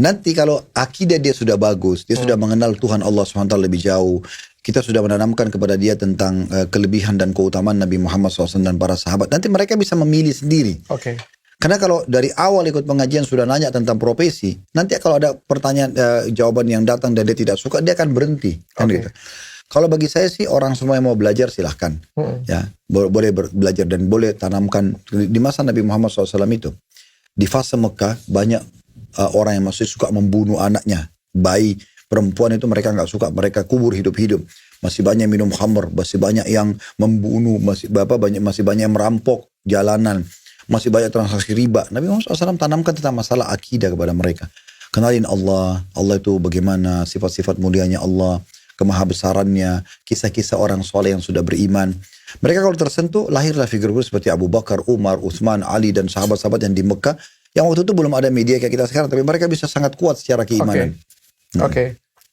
Nanti kalau akidah dia sudah bagus, dia sudah mengenal Tuhan Allah SWT lebih jauh, kita sudah menanamkan kepada dia tentang kelebihan dan keutamaan Nabi Muhammad SAW dan para sahabat, nanti mereka bisa memilih sendiri. Karena kalau dari awal ikut pengajian sudah nanya tentang profesi, nanti kalau ada pertanyaan jawaban yang datang dan dia tidak suka, dia akan berhenti. Kan gitu. Kalau bagi saya sih orang semua yang mau belajar silahkan. Ya, boleh belajar dan boleh tanamkan. Di masa Nabi Muhammad SAW itu, di fase Mekah banyak orang yang masih suka membunuh anaknya, bayi, perempuan itu mereka nggak suka, mereka kubur hidup-hidup. Masih banyak minum khamr, masih banyak yang membunuh, masih banyak yang merampok jalanan, masih banyak transaksi riba. Nabi Muhammad SAW tanamkan tentang masalah akidah kepada mereka. Kenalin Allah itu bagaimana, sifat-sifat mulianya Allah, kemahabesarannya, kisah-kisah orang soleh yang sudah beriman. Mereka kalau tersentuh, lahirlah figur-figur seperti Abu Bakar, Umar, Utsman, Ali, dan sahabat-sahabat yang di Mekah, yang waktu itu belum ada media kayak kita sekarang, tapi mereka bisa sangat kuat secara keimanan.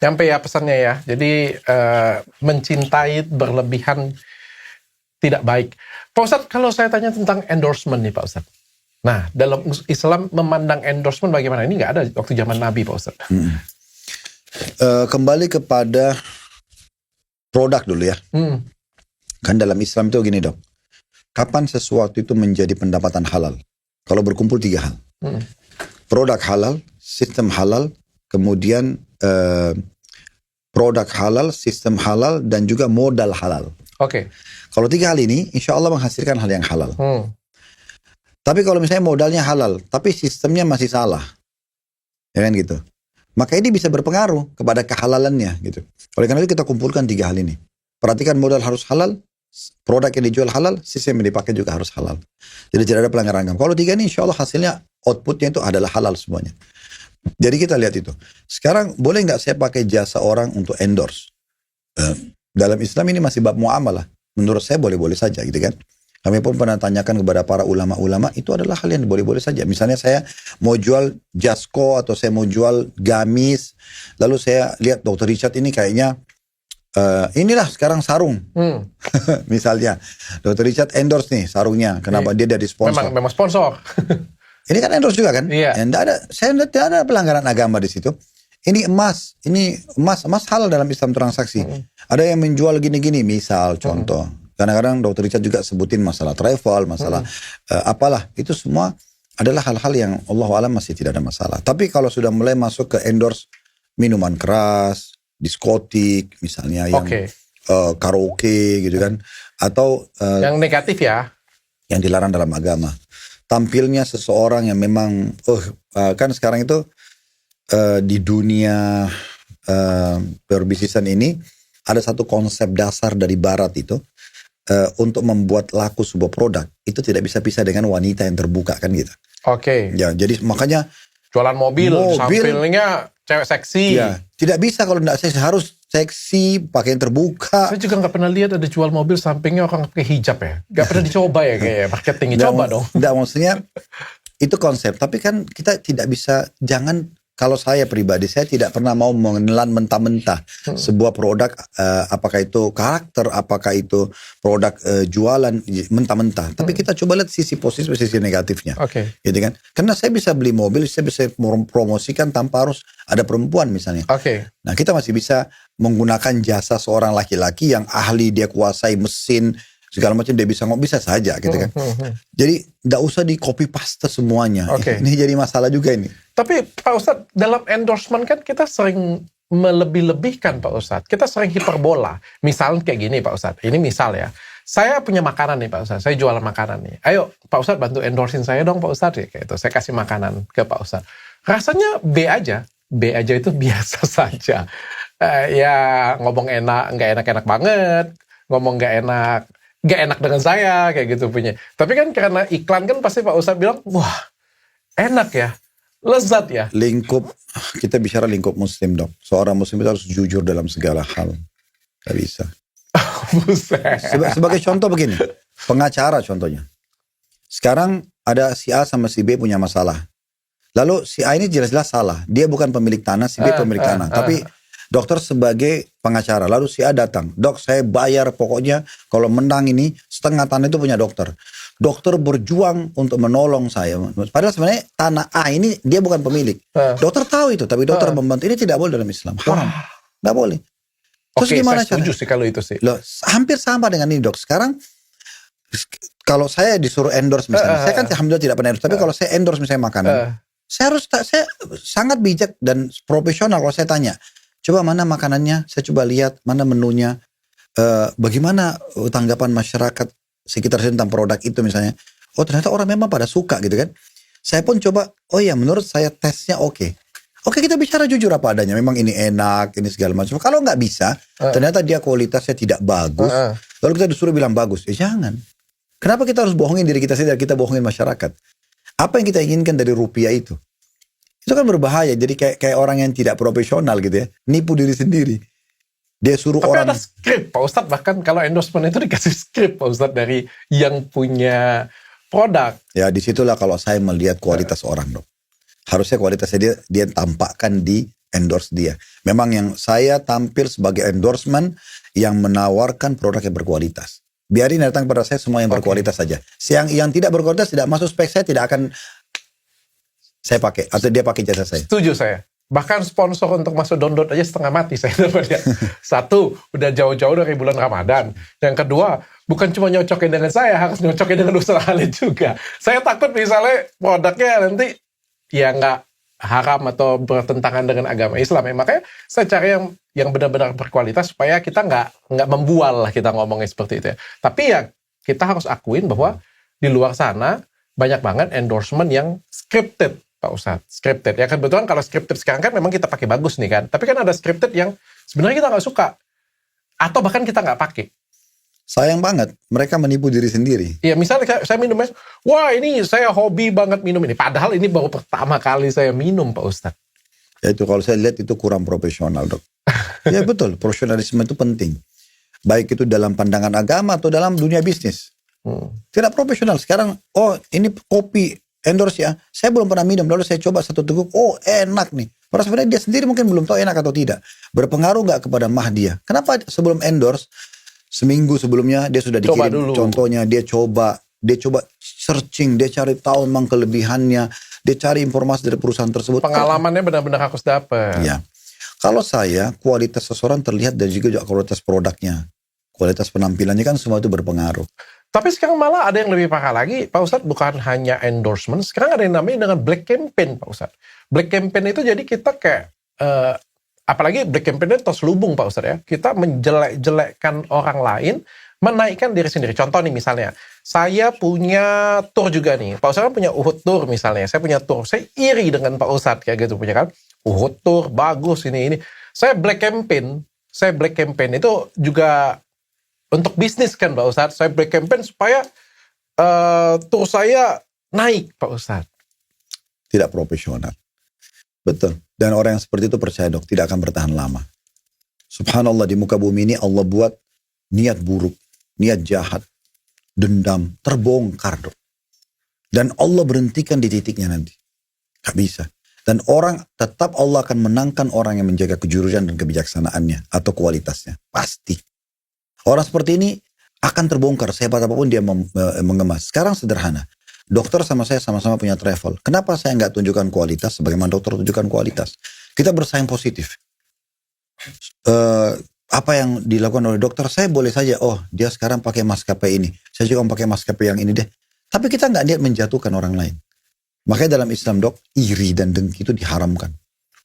Nyampe ya pesannya ya. Jadi mencintai berlebihan tidak baik. Pak Ustadz, kalau saya tanya tentang endorsement nih Pak Ustadz. Nah, dalam Islam memandang endorsement bagaimana? Ini nggak ada waktu zaman Nabi Pak Ustadz. Kembali kepada produk dulu ya. Kan dalam Islam itu gini dok. Kapan sesuatu itu menjadi pendapatan halal? Kalau berkumpul 3 hal. Produk halal, sistem halal, kemudian produk halal, sistem halal, dan juga modal halal. Kalau 3 hal ini, insya Allah menghasilkan hal yang halal. Tapi kalau misalnya modalnya halal, tapi sistemnya masih salah, ya kan gitu. Maka ini bisa berpengaruh kepada kehalalannya gitu. Oleh karena itu kita kumpulkan 3 hal ini. Perhatikan, modal harus halal, produk yang dijual halal, sistem yang dipakai juga harus halal. Jadi tidak ada pelanggaran agama. Kalau 3 ini insya Allah hasilnya, outputnya itu adalah halal semuanya. Jadi kita lihat itu. Sekarang boleh nggak saya pakai jasa orang untuk endorse? Dalam Islam ini masih bab muamalah. Menurut saya boleh-boleh saja gitu kan. Kami pun pernah tanyakan kepada para ulama-ulama, itu adalah hal yang boleh-boleh saja. Misalnya saya mau jual jasko atau saya mau jual gamis, lalu saya lihat Dr. Richard ini kayaknya inilah sekarang sarung. Misalnya Dr. Richard endorse nih sarungnya. Kenapa? Dia dari sponsor. Memang sponsor. Ini kan endorse juga kan? Iya. Saya tidak ada pelanggaran agama di situ. Ini emas halal dalam Islam transaksi. Ada yang menjual gini-gini, misal contoh. Kadang-kadang Dr. Richard juga sebutin masalah travel, masalah apalah. Itu semua adalah hal-hal yang Allah alam masih tidak ada masalah. Tapi kalau sudah mulai masuk ke endorse minuman keras, diskotik misalnya, yang karaoke gitu kan, atau yang negatif ya, yang dilarang dalam agama. Tampilnya seseorang yang memang kan sekarang itu di dunia perbisnisan ini ada satu konsep dasar dari barat itu, untuk membuat laku sebuah produk itu tidak bisa pisah dengan wanita yang terbuka kan gitu. Ya, jadi makanya jualan mobil sampingnya cewek seksi. Ya, tidak bisa kalau tidak seksi, harus seksi, pakai yang terbuka. Saya juga nggak pernah lihat ada jual mobil sampingnya orang pakai hijab ya. Nggak pernah dicoba ya kayaknya marketingnya. Coba dong. Enggak, maksudnya itu konsep. Tapi kan kita tidak bisa, kalau saya pribadi, saya tidak pernah mau menelan mentah-mentah sebuah produk, apakah itu karakter, apakah itu produk jualan mentah-mentah. Tapi kita coba lihat sisi positif, sisi negatifnya. Gitu kan? Karena saya bisa beli mobil, saya bisa promosikan tanpa harus ada perempuan misalnya. Nah, kita masih bisa menggunakan jasa seorang laki-laki yang ahli, dia kuasai mesin, segala macam, dia bisa bisa saja gitu kan. Jadi tidak usah di copy paste semuanya. Ini jadi masalah juga ini. Tapi Pak Ustadz, dalam endorsement kan kita sering melebih-lebihkan Pak Ustadz. Kita sering hiperbola. Misalnya kayak gini Pak Ustadz. Ini misal ya. Saya punya makanan nih Pak Ustadz. Saya jualan makanan nih. Ayo Pak Ustadz bantu endorsein saya dong Pak Ustadz. Ya, kayak itu. Saya kasih makanan ke Pak Ustadz. Rasanya B aja. B aja itu biasa saja. Ya ngomong enak, nggak enak-enak banget. Ngomong nggak enak dengan saya. Kayak gitu punya. Tapi kan karena iklan kan pasti Pak Ustadz bilang, wah enak ya. lezat ya. Lingkup, kita bicara lingkup muslim dok. Seorang muslim itu harus jujur dalam segala hal. Gak bisa. Buset. Sebagai contoh begini, pengacara contohnya. Sekarang ada si A sama si B punya masalah. Lalu si A ini jelas-jelas salah. Dia bukan pemilik tanah, si B pemilik tanah. Tapi dokter sebagai pengacara. Lalu si A datang. Dok, saya bayar pokoknya kalau menang ini setengah tanah itu punya dokter. Dokter berjuang untuk menolong saya. Padahal sebenarnya tanah A ini dia bukan pemilik. Dokter tahu itu, tapi dokter membantu. Ini tidak boleh dalam Islam. Haram. Nggak boleh. Terus Oke, gimana saya setuju sih kalau itu sih. Loh, hampir sama dengan ini dok. Sekarang kalau saya disuruh endorse misalnya, saya kan alhamdulillah tidak pernah endorse. Tapi kalau saya endorse misalnya makanan, saya sangat bijak dan profesional kalau saya tanya. Coba mana makanannya, saya coba lihat mana menunya, bagaimana tanggapan masyarakat sekitar tentang produk itu misalnya. Oh ternyata orang memang pada suka gitu kan. Saya pun coba, oh ya menurut saya tesnya oke. Oke kita bicara jujur apa adanya. Memang ini enak, ini segala macam. Kalau nggak bisa, ternyata dia kualitasnya tidak bagus. Lalu kita disuruh bilang bagus. Jangan. Kenapa kita harus bohongin diri kita sendiri, kita bohongin masyarakat? Apa yang kita inginkan dari rupiah itu? Itu kan berbahaya. Jadi kayak orang yang tidak profesional gitu ya. Nipu diri sendiri. Dia suruh Tapi orang. ada skrip Pak Ustadz. Bahkan kalau endorsement itu dikasih skrip Pak Ustadz dari yang punya produk. Ya disitulah kalau saya melihat kualitas orang dok. Harusnya kualitasnya dia tampakkan di endorse dia. Memang yang saya tampil sebagai endorsement yang menawarkan produk yang berkualitas. Biarin datang pada saya semua yang berkualitas saja. Yang tidak berkualitas tidak masuk spek saya tidak akan saya pakai atau dia pakai jasa saya. Setuju saya. Bahkan sponsor untuk masuk download aja setengah mati saya dapat ya. Satu, udah jauh-jauh dari bulan Ramadan. Yang kedua, bukan cuma nyocokin dengan saya, harus nyocokin dengan usaha lain juga. Saya takut misalnya produknya nanti ya nggak haram atau bertentangan dengan agama Islam ya. Makanya saya cari yang benar-benar berkualitas supaya kita nggak membual lah kita ngomongnya seperti itu ya. Tapi ya kita harus akuin bahwa di luar sana banyak banget endorsement yang scripted Pak Ustadz. Scripted ya kan, kebetulan kalau scripted sekarang kan memang kita pakai bagus nih kan. Tapi kan ada scripted yang sebenarnya kita nggak suka atau bahkan kita nggak pakai. Sayang banget, mereka menipu diri sendiri. Ya misalnya saya minum, wah ini saya hobi banget minum ini. Padahal ini baru pertama kali saya minum Pak Ustadz. Ya itu kalau saya lihat itu kurang profesional dok. Ya betul, profesionalisme itu penting. Baik itu dalam pandangan agama atau dalam dunia bisnis. Tidak profesional. Sekarang, oh ini kopi endorse ya. Saya belum pernah minum, lalu saya coba satu teguk, oh enak nih. Padahal sebenarnya dia sendiri mungkin belum tahu enak atau tidak. Berpengaruh nggak kepada mah dia? Kenapa sebelum endorse? Seminggu sebelumnya dia sudah dikirim contohnya, dia coba searching, dia cari tahu memang kelebihannya, dia cari informasi dari perusahaan tersebut. Pengalamannya benar-benar harus dapat. Ya. Kalau saya, kualitas seseorang terlihat dari juga kualitas produknya. Kualitas penampilannya kan semua itu berpengaruh. Tapi sekarang malah ada yang lebih parah lagi, Pak Ustadz, bukan hanya endorsement, sekarang ada yang namanya dengan black campaign, Pak Ustadz. Black campaign itu jadi kita kayak apalagi black campaign itu terselubung Pak Ustadz ya. Kita menjelek-jelekkan orang lain, menaikkan diri sendiri. Contoh nih misalnya, saya punya tour juga nih. Pak Ustadz kan punya Uhud Tour misalnya. Saya punya tour, saya iri dengan Pak Ustadz kayak gitu punya kan. Uhud Tour, bagus ini. Saya black campaign itu juga untuk bisnis kan Pak Ustadz. Saya black campaign supaya tour saya naik Pak Ustadz. Tidak profesional. Betul. Dan orang yang seperti itu percaya dok, tidak akan bertahan lama. Subhanallah di muka bumi ini Allah buat niat buruk, niat jahat, dendam, terbongkar dok. Dan Allah berhentikan di titiknya nanti. Gak bisa. Dan orang tetap Allah akan menangkan orang yang menjaga kejujuran dan kebijaksanaannya atau kualitasnya. Pasti. Orang seperti ini akan terbongkar sehebat apapun dia mengemas. Sekarang sederhana. Dokter sama saya sama-sama punya travel. Kenapa saya nggak tunjukkan kualitas sebagaimana dokter tunjukkan kualitas? Kita bersaing positif. Apa yang dilakukan oleh dokter, saya boleh saja, oh dia sekarang pakai maskapai ini. Saya juga pakai maskapai yang ini deh. Tapi kita nggak niat menjatuhkan orang lain. Makanya dalam Islam dok, iri dan dengki itu diharamkan.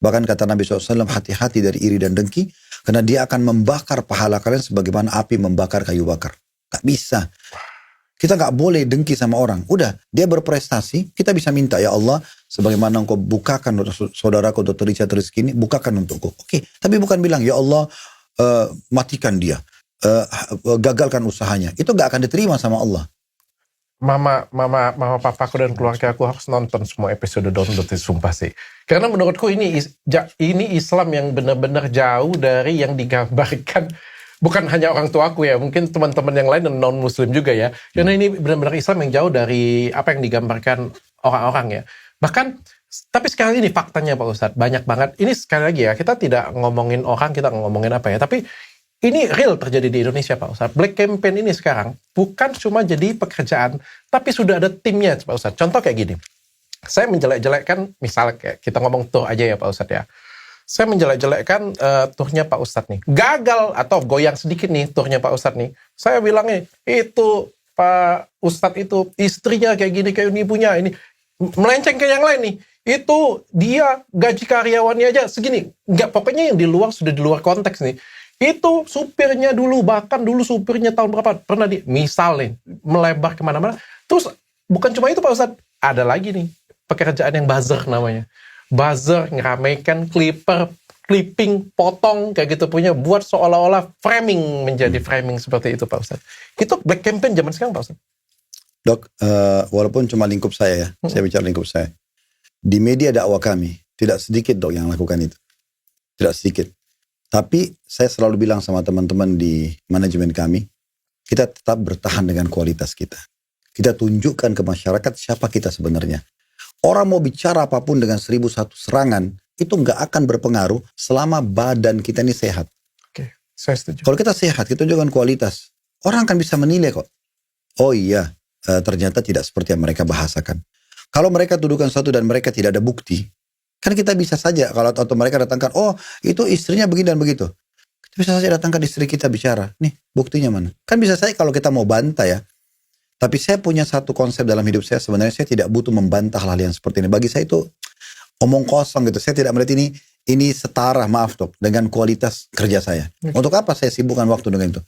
Bahkan kata Nabi SAW, hati-hati dari iri dan dengki, karena dia akan membakar pahala kalian sebagaimana api membakar kayu bakar. Gak bisa. Kita gak boleh dengki sama orang. Udah, dia berprestasi, kita bisa minta, ya Allah, sebagaimana engkau bukakan saudaraku Dr. Richard rezeki ini, bukakan untukku. Oke, tapi bukan bilang, ya Allah, matikan dia, gagalkan usahanya. Itu gak akan diterima sama Allah. mama papaku dan keluarga aku harus nonton semua episode Download itu, sumpah sih. Karena menurutku ini Islam yang benar-benar jauh dari yang digambarkan. Bukan hanya orang tuaku ya, mungkin teman-teman yang lain dan non-muslim juga ya. Karena ini benar-benar Islam yang jauh dari apa yang digambarkan orang-orang ya. Bahkan, tapi sekali ini faktanya Pak Ustadz, banyak banget. Ini sekali lagi ya, kita tidak ngomongin orang, kita ngomongin apa ya. Tapi ini real terjadi di Indonesia Pak Ustadz. Black Campaign ini sekarang bukan cuma jadi pekerjaan, tapi sudah ada timnya Pak Ustadz. Contoh kayak gini, saya menjelek-jelekkan, misalnya kayak kita ngomong tour aja ya Pak Ustadz ya. Saya menjelek-jelekkan turnya Pak Ustadz nih. Gagal atau goyang sedikit nih turnya Pak Ustadz nih. Saya bilangnya, itu Pak Ustadz itu istrinya kayak gini, kayak ibunya ini. Melenceng ke yang lain nih. Itu dia gaji karyawannya aja segini. Enggak, pokoknya yang di luar sudah di luar konteks nih. Itu supirnya dulu, bahkan dulu supirnya tahun berapa, pernah misal nih, melebar kemana-mana. Terus bukan cuma itu Pak Ustadz, ada lagi nih pekerjaan yang buzzer namanya. Buzzer, ngeramaikan, clipping, potong, kayak gitu punya, buat seolah-olah framing, menjadi framing seperti itu Pak Ustadz. Itu Black Campaign zaman sekarang Pak Ustadz. Dok, walaupun cuma lingkup saya ya, saya bicara lingkup saya. Di media dakwah kami, tidak sedikit Dok yang lakukan itu. Tidak sedikit. Tapi saya selalu bilang sama teman-teman di manajemen kami, kita tetap bertahan dengan kualitas kita. Kita tunjukkan ke masyarakat siapa kita sebenarnya. Orang mau bicara apapun dengan 1001 serangan, itu nggak akan berpengaruh selama badan kita ini sehat. Oke, saya setuju. Kalau kita sehat, kita tunjukkan kualitas. Orang akan bisa menilai kok. Oh iya, ternyata tidak seperti yang mereka bahasakan. Kalau mereka tuduhkan sesuatu dan mereka tidak ada bukti, kan kita bisa saja, kalau atau mereka datangkan, oh itu istrinya begini dan begitu. Kita bisa saja datangkan istri kita bicara, nih buktinya mana. Kan bisa saja kalau kita mau bantah ya. Tapi saya punya satu konsep dalam hidup saya, sebenarnya saya tidak butuh membantah hal yang seperti ini. Bagi saya itu omong kosong gitu. Saya tidak melihat ini setara, maaf Dok, dengan kualitas kerja saya. Untuk apa saya sibukkan waktu dengan itu?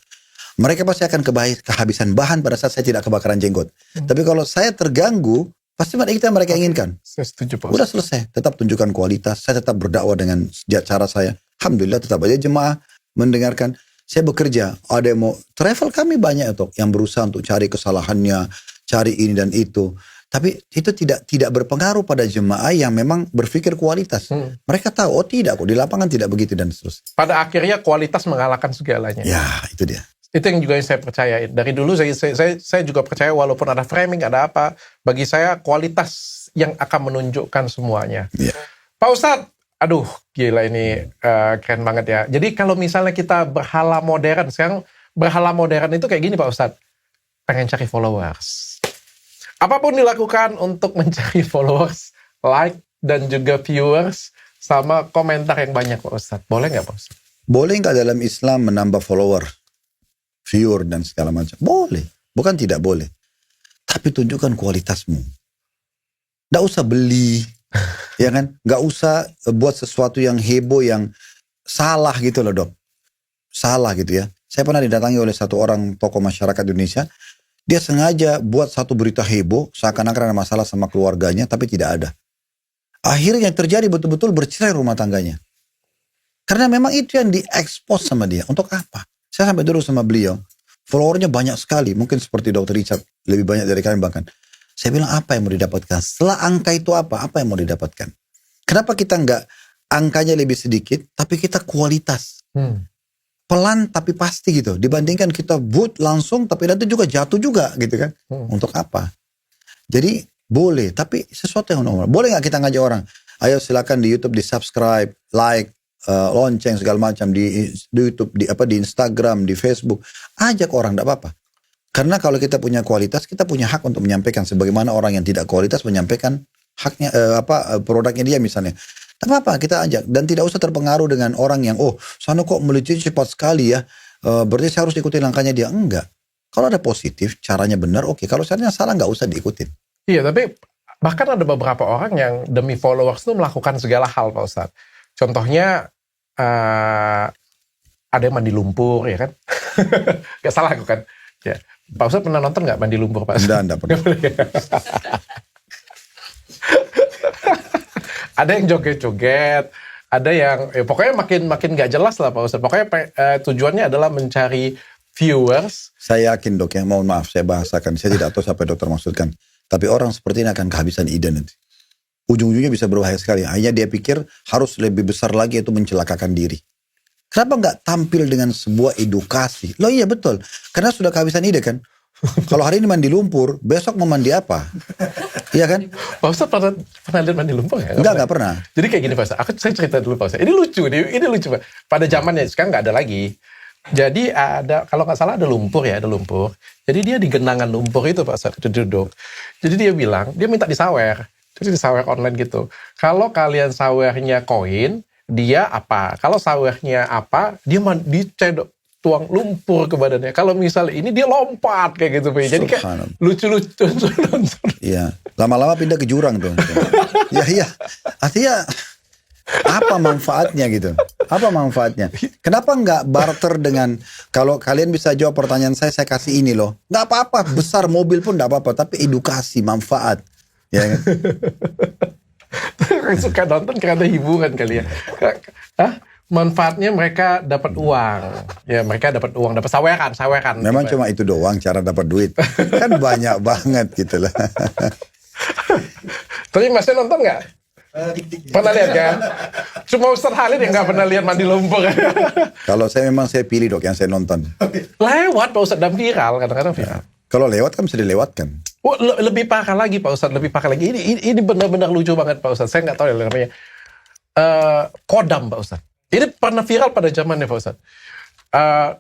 Mereka pasti akan kehabisan bahan pada saat saya tidak kebakaran jenggot. Tapi kalau saya terganggu, pasti itu yang mereka inginkan. Saya setuju Pak. Udah selesai. Tetap tunjukkan kualitas. Saya tetap berdakwah dengan cara saya. Alhamdulillah tetap aja jemaah mendengarkan. Saya bekerja, ada yang mau travel, kami banyak tuh yang berusaha untuk cari kesalahannya, cari ini dan itu. Tapi itu tidak berpengaruh pada jemaah yang memang berpikir kualitas. Mereka tahu, oh tidak kok, di lapangan tidak begitu dan seterusnya. Pada akhirnya kualitas mengalahkan segalanya. Ya, itu dia. Itu yang juga saya percaya. Dari dulu saya juga percaya walaupun ada framing, ada apa, bagi saya kualitas yang akan menunjukkan semuanya. Ya. Pak Ustadz, aduh, gila ini keren banget ya. Jadi kalau misalnya kita berhala modern, sekarang berhala modern itu kayak gini Pak Ustadz. Pengen cari followers. Apapun dilakukan untuk mencari followers, like, dan juga viewers, sama komentar yang banyak Pak Ustadz. Boleh nggak Pak Ustadz? Boleh nggak dalam Islam menambah follower, viewer, dan segala macam? Boleh. Bukan tidak boleh. Tapi tunjukkan kualitasmu. Nggak usah beli. Ya kan, nggak usah buat sesuatu yang heboh, yang salah gitu loh Dok, salah gitu ya. Saya pernah didatangi oleh satu orang tokoh masyarakat Indonesia, dia sengaja buat satu berita heboh, seakan-akan ada masalah sama keluarganya, tapi tidak ada. Akhirnya yang terjadi betul-betul bercerai rumah tangganya, karena memang itu yang diekspos sama dia. Untuk apa? Saya sampai dulu sama beliau, followernya banyak sekali, mungkin seperti Dr. Richard, lebih banyak dari kalian bahkan. Saya bilang, apa yang mau didapatkan? Setelah angka itu apa yang mau didapatkan? Kenapa kita nggak angkanya lebih sedikit, tapi kita kualitas? Pelan tapi pasti gitu. Dibandingkan kita boot langsung, tapi nanti juga jatuh juga gitu kan. Untuk apa? Jadi boleh, tapi sesuatu yang normal. Boleh nggak kita ngajak orang? Ayo silakan di YouTube di subscribe, like, lonceng segala macam di YouTube, di Instagram, di Facebook. Ajak orang, nggak apa-apa. Karena kalau kita punya kualitas, kita punya hak untuk menyampaikan. Sebagaimana orang yang tidak kualitas menyampaikan haknya, produknya dia misalnya. Tak apa-apa, kita ajak. Dan tidak usah terpengaruh dengan orang yang, oh sana kok melejit cepat sekali ya, berarti saya harus ikutin langkahnya dia. Enggak. Kalau ada positif, caranya benar, oke. Kalau caranya salah, nggak usah diikutin. Iya, tapi bahkan ada beberapa orang yang demi followers itu melakukan segala hal Pak Ustadz. Contohnya, ada yang mandi lumpur, ya kan? Gak salah aku kan? Ya. Pak Ustadz pernah nonton nggak mandi lumpur Pak? Enggak pernah. Ada yang joget-joget, ada yang pokoknya makin nggak jelas lah Pak Ustadz. Pokoknya tujuannya adalah mencari viewers. Saya yakin dok, yang mohon maaf saya bahasakan, saya tidak tahu siapa dokter maksudkan. Tapi orang seperti ini akan kehabisan ide nanti. Ujung-ujungnya bisa berbahaya sekali. Hanya dia pikir harus lebih besar lagi itu mencelakakan diri. Kenapa nggak tampil dengan sebuah edukasi? Loh iya betul, karena sudah kehabisan ide kan. Kalau hari ini mandi lumpur, besok mau mandi apa? Iya kan? Pak Ustadz pernah lihat mandi lumpur ya? Enggak pernah. Jadi kayak gini Pak Ustadz, saya cerita dulu Pak Ustadz. Ini lucu Pak. Pada zamannya sekarang nggak ada lagi. Jadi ada, kalau nggak salah ada lumpur. Jadi dia di genangan lumpur itu Pak Ustadz, duduk. Jadi dia bilang, dia minta disawer. Jadi disawer online gitu. Kalau kalian sawernya koin, dia apa? Kalau sawernya apa, dia dicedok tuang lumpur ke badannya. Kalau misalnya ini dia lompat kayak gitu. Jadi kayak lucu-lucu. Iya, lama-lama pindah ke jurang tuh. Iya. Artinya apa manfaatnya gitu? Apa manfaatnya? Kenapa nggak barter dengan, kalau kalian bisa jawab pertanyaan saya kasih ini loh. Nggak apa-apa, besar mobil pun nggak apa-apa, tapi edukasi, manfaat. Ya kan? Suka nonton karena hiburan kali ya. Manfaatnya mereka dapat uang. Ya, mereka dapat uang, dapat saweran. Memang cuma itu doang cara dapat duit. Kan banyak banget gitu lah. Tapi masnya nonton nggak? Pernah lihat kan? Cuma Ustadz Khalid yang nggak pernah lihat mandi lumpur. Kalau saya memang saya pilih dok yang saya nonton. Lewat Pak Ustadz, dan viral, kadang-kadang viral. Kalau lewat kan bisa dilewatkan. Oh, lebih parah lagi Pak Ustadz, lebih parah lagi. Ini benar-benar lucu banget Pak Ustadz. Saya nggak tahu ya namanya. Kodam Pak Ustadz. Ini pernah viral pada zamannya Pak Ustadz.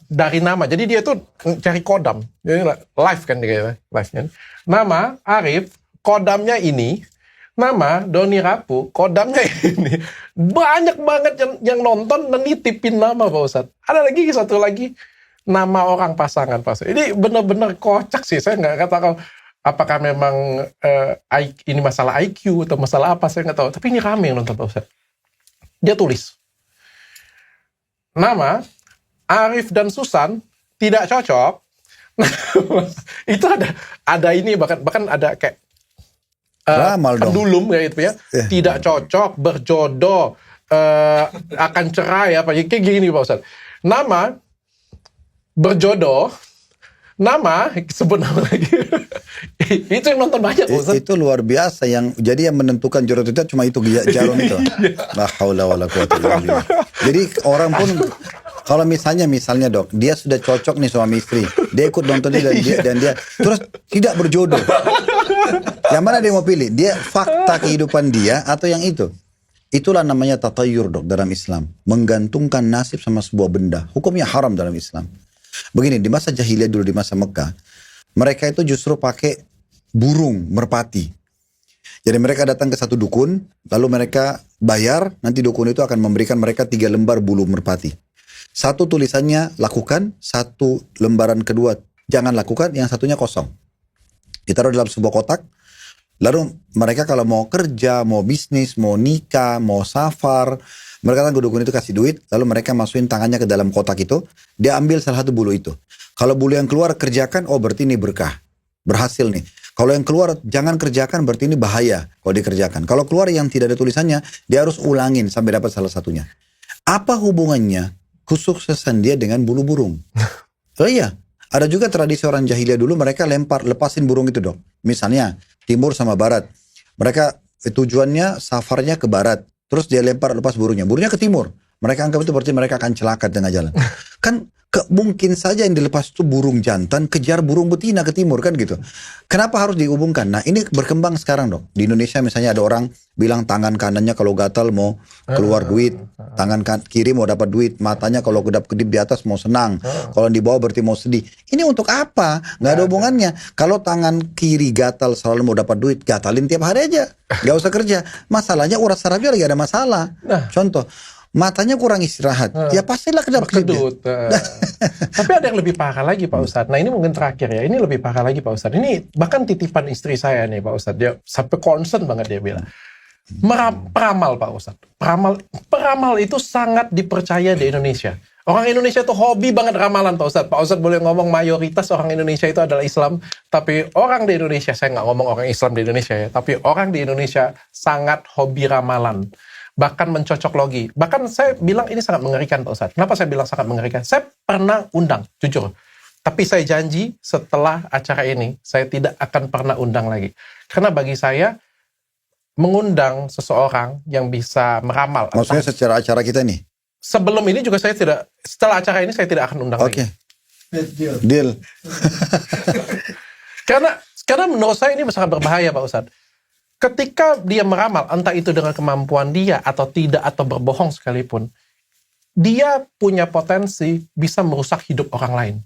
Dari nama, jadi dia tuh cari kodam. Jadi live kan dia, live kan. Nama Arif, kodamnya ini. Nama Doni Rapu, kodamnya ini. Banyak banget yang nonton dan nitipin nama Pak Ustadz. Ada lagi satu lagi, nama orang pasangan Pak Ustadz. Ini benar-benar kocak sih. Saya nggak tahu apakah memang ini masalah IQ atau masalah apa, saya nggak tahu. Tapi ini rame yang nonton Pak Ustadz. Dia tulis, nama Arif dan Susan tidak cocok. Itu ada ini bahkan ada kayak pendulum kayak gitu ya. Tidak cocok, berjodoh, akan cerai apa kayak gini Pak Ustadz. Nama berjodoh, nama sebut nama lagi. Itu yang nonton banyak Pak Ustadz. Itu luar biasa, jadi yang menentukan jodoh itu cuma itu jarum itu. La haula wala quwata illa billah. Jadi orang pun kalau misalnya dok, dia sudah cocok nih suami istri, dia ikut nonton dan dia terus tidak berjodoh. Yang mana dia mau pilih? Dia fakta kehidupan dia atau yang itu? Itulah namanya tatayur dok dalam Islam. Menggantungkan nasib sama sebuah benda. Hukumnya haram dalam Islam. Begini, di masa jahiliyah dulu, di masa Mekah, mereka itu justru pakai burung merpati. Jadi mereka datang ke satu dukun, lalu mereka bayar, nanti dukun itu akan memberikan mereka 3 lembar bulu merpati. Satu tulisannya lakukan, satu lembaran kedua jangan lakukan, yang satunya kosong. Ditaruh dalam sebuah kotak, lalu mereka kalau mau kerja, mau bisnis, mau nikah, mau safar, mereka kan ke dukun itu kasih duit, lalu mereka masukin tangannya ke dalam kotak itu, dia ambil salah satu bulu itu. Kalau bulu yang keluar kerjakan, oh berarti ini berkah, berhasil nih. Kalau yang keluar jangan kerjakan, berarti ini bahaya kalau dikerjakan. Kalau keluar yang tidak ada tulisannya, dia harus ulangin sampai dapat salah satunya. Apa hubungannya kesuksesan dia dengan bulu burung? Oh iya, ada juga tradisi orang jahiliyah dulu, mereka lepasin burung itu dok. Misalnya timur sama barat, mereka tujuannya safarnya ke barat, terus dia lepas burungnya ke timur. Mereka anggap itu berarti mereka akan celaka di tengah jalan. Kan mungkin saja yang dilepas itu burung jantan kejar burung betina ke timur kan gitu. Kenapa harus dihubungkan? Nah ini berkembang sekarang dok. Di Indonesia misalnya ada orang bilang tangan kanannya kalau gatal mau keluar duit, tangan kiri mau dapat duit, matanya kalau kedap-kedip di atas mau senang, kalau di bawah berarti mau sedih. Ini untuk apa? Nggak ada hubungannya. Kalau tangan kiri gatal selalu mau dapat duit, gatalin tiap hari aja, nggak usah kerja. Masalahnya urat sarafnya lagi ada masalah. Contoh, matanya kurang istirahat, ya pastilah kedap-kedip. Tapi ada yang lebih parah lagi Pak Ustadz. Nah ini mungkin terakhir ya, ini lebih parah lagi Pak Ustadz. Ini bahkan titipan istri saya nih Pak Ustadz, dia sampai concern banget dia bilang. Peramal Pak Ustadz, peramal itu sangat dipercaya di Indonesia. Orang Indonesia itu hobi banget ramalan Pak Ustadz. Pak Ustadz boleh ngomong mayoritas orang Indonesia itu adalah Islam, tapi orang di Indonesia, saya nggak ngomong orang Islam di Indonesia ya, tapi orang di Indonesia sangat hobi ramalan. Bahkan mencocok logi. Bahkan saya bilang ini sangat mengerikan Pak Ustadz. Kenapa saya bilang sangat mengerikan? Saya pernah undang, jujur. Tapi saya janji setelah acara ini, saya tidak akan pernah undang lagi. Karena bagi saya, mengundang seseorang yang bisa meramal. Maksudnya secara acara kita nih? Sebelum ini juga saya tidak, setelah acara ini saya tidak akan undang lagi. Oke. Deal. Karena menurut saya ini sangat berbahaya Pak Ustadz. Ketika dia meramal, entah itu dengan kemampuan dia atau tidak, atau berbohong sekalipun, dia punya potensi bisa merusak hidup orang lain.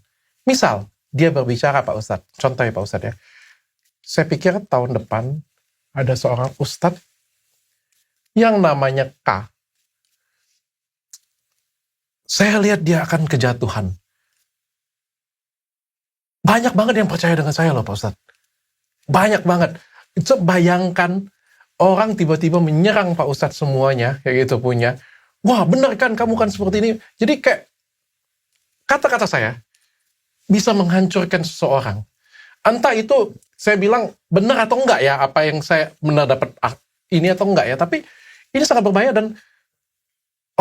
Misal, dia berbicara Pak Ustadz, contoh ya Pak Ustadz ya, saya pikir tahun depan ada seorang Ustadz yang namanya K. Saya lihat dia akan kejatuhan. Banyak banget yang percaya dengan saya loh Pak Ustadz. Banyak banget. Itu bayangkan orang tiba-tiba menyerang Pak Ustadz semuanya, kayak gitu punya. Wah benar kan kamu kan seperti ini. Jadi kayak kata-kata saya bisa menghancurkan seseorang. Entah itu saya bilang benar atau enggak ya, apa yang saya benar dapat ini atau enggak ya. Tapi ini sangat berbahaya dan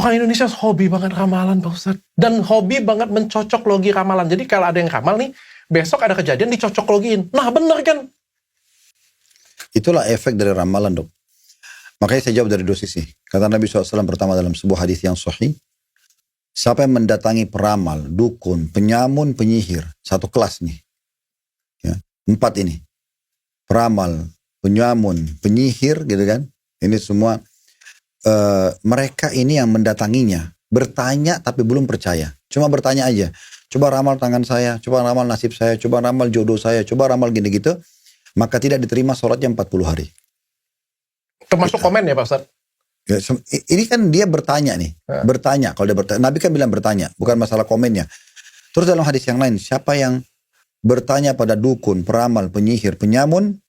orang Indonesia hobi banget ramalan Pak Ustadz. Dan hobi banget mencocok logi ramalan. Jadi kalau ada yang ramal nih, besok ada kejadian dicocok logiin. Nah benar kan? Itulah efek dari ramalan dok. Makanya saya jawab dari dua sisi. Kata Nabi SAW pertama dalam sebuah hadis yang sahih, siapa yang mendatangi peramal, dukun, penyamun, penyihir, satu kelas nih. Ya, 4 ini. Peramal, penyamun, penyihir gitu kan. Ini semua mereka ini yang mendatanginya. Bertanya tapi belum percaya. Cuma bertanya aja. Coba ramal tangan saya, coba ramal nasib saya, coba ramal jodoh saya, coba ramal gini gitu. Maka tidak diterima sholatnya 40 hari. Termasuk komen ya Pak Ustadz? Ya, ini kan dia bertanya nih. Ya. Bertanya. Kalau dia bertanya, Nabi kan bilang bertanya. Bukan masalah komennya. Terus dalam hadis yang lain, siapa yang bertanya pada dukun, peramal, penyihir, penyamun,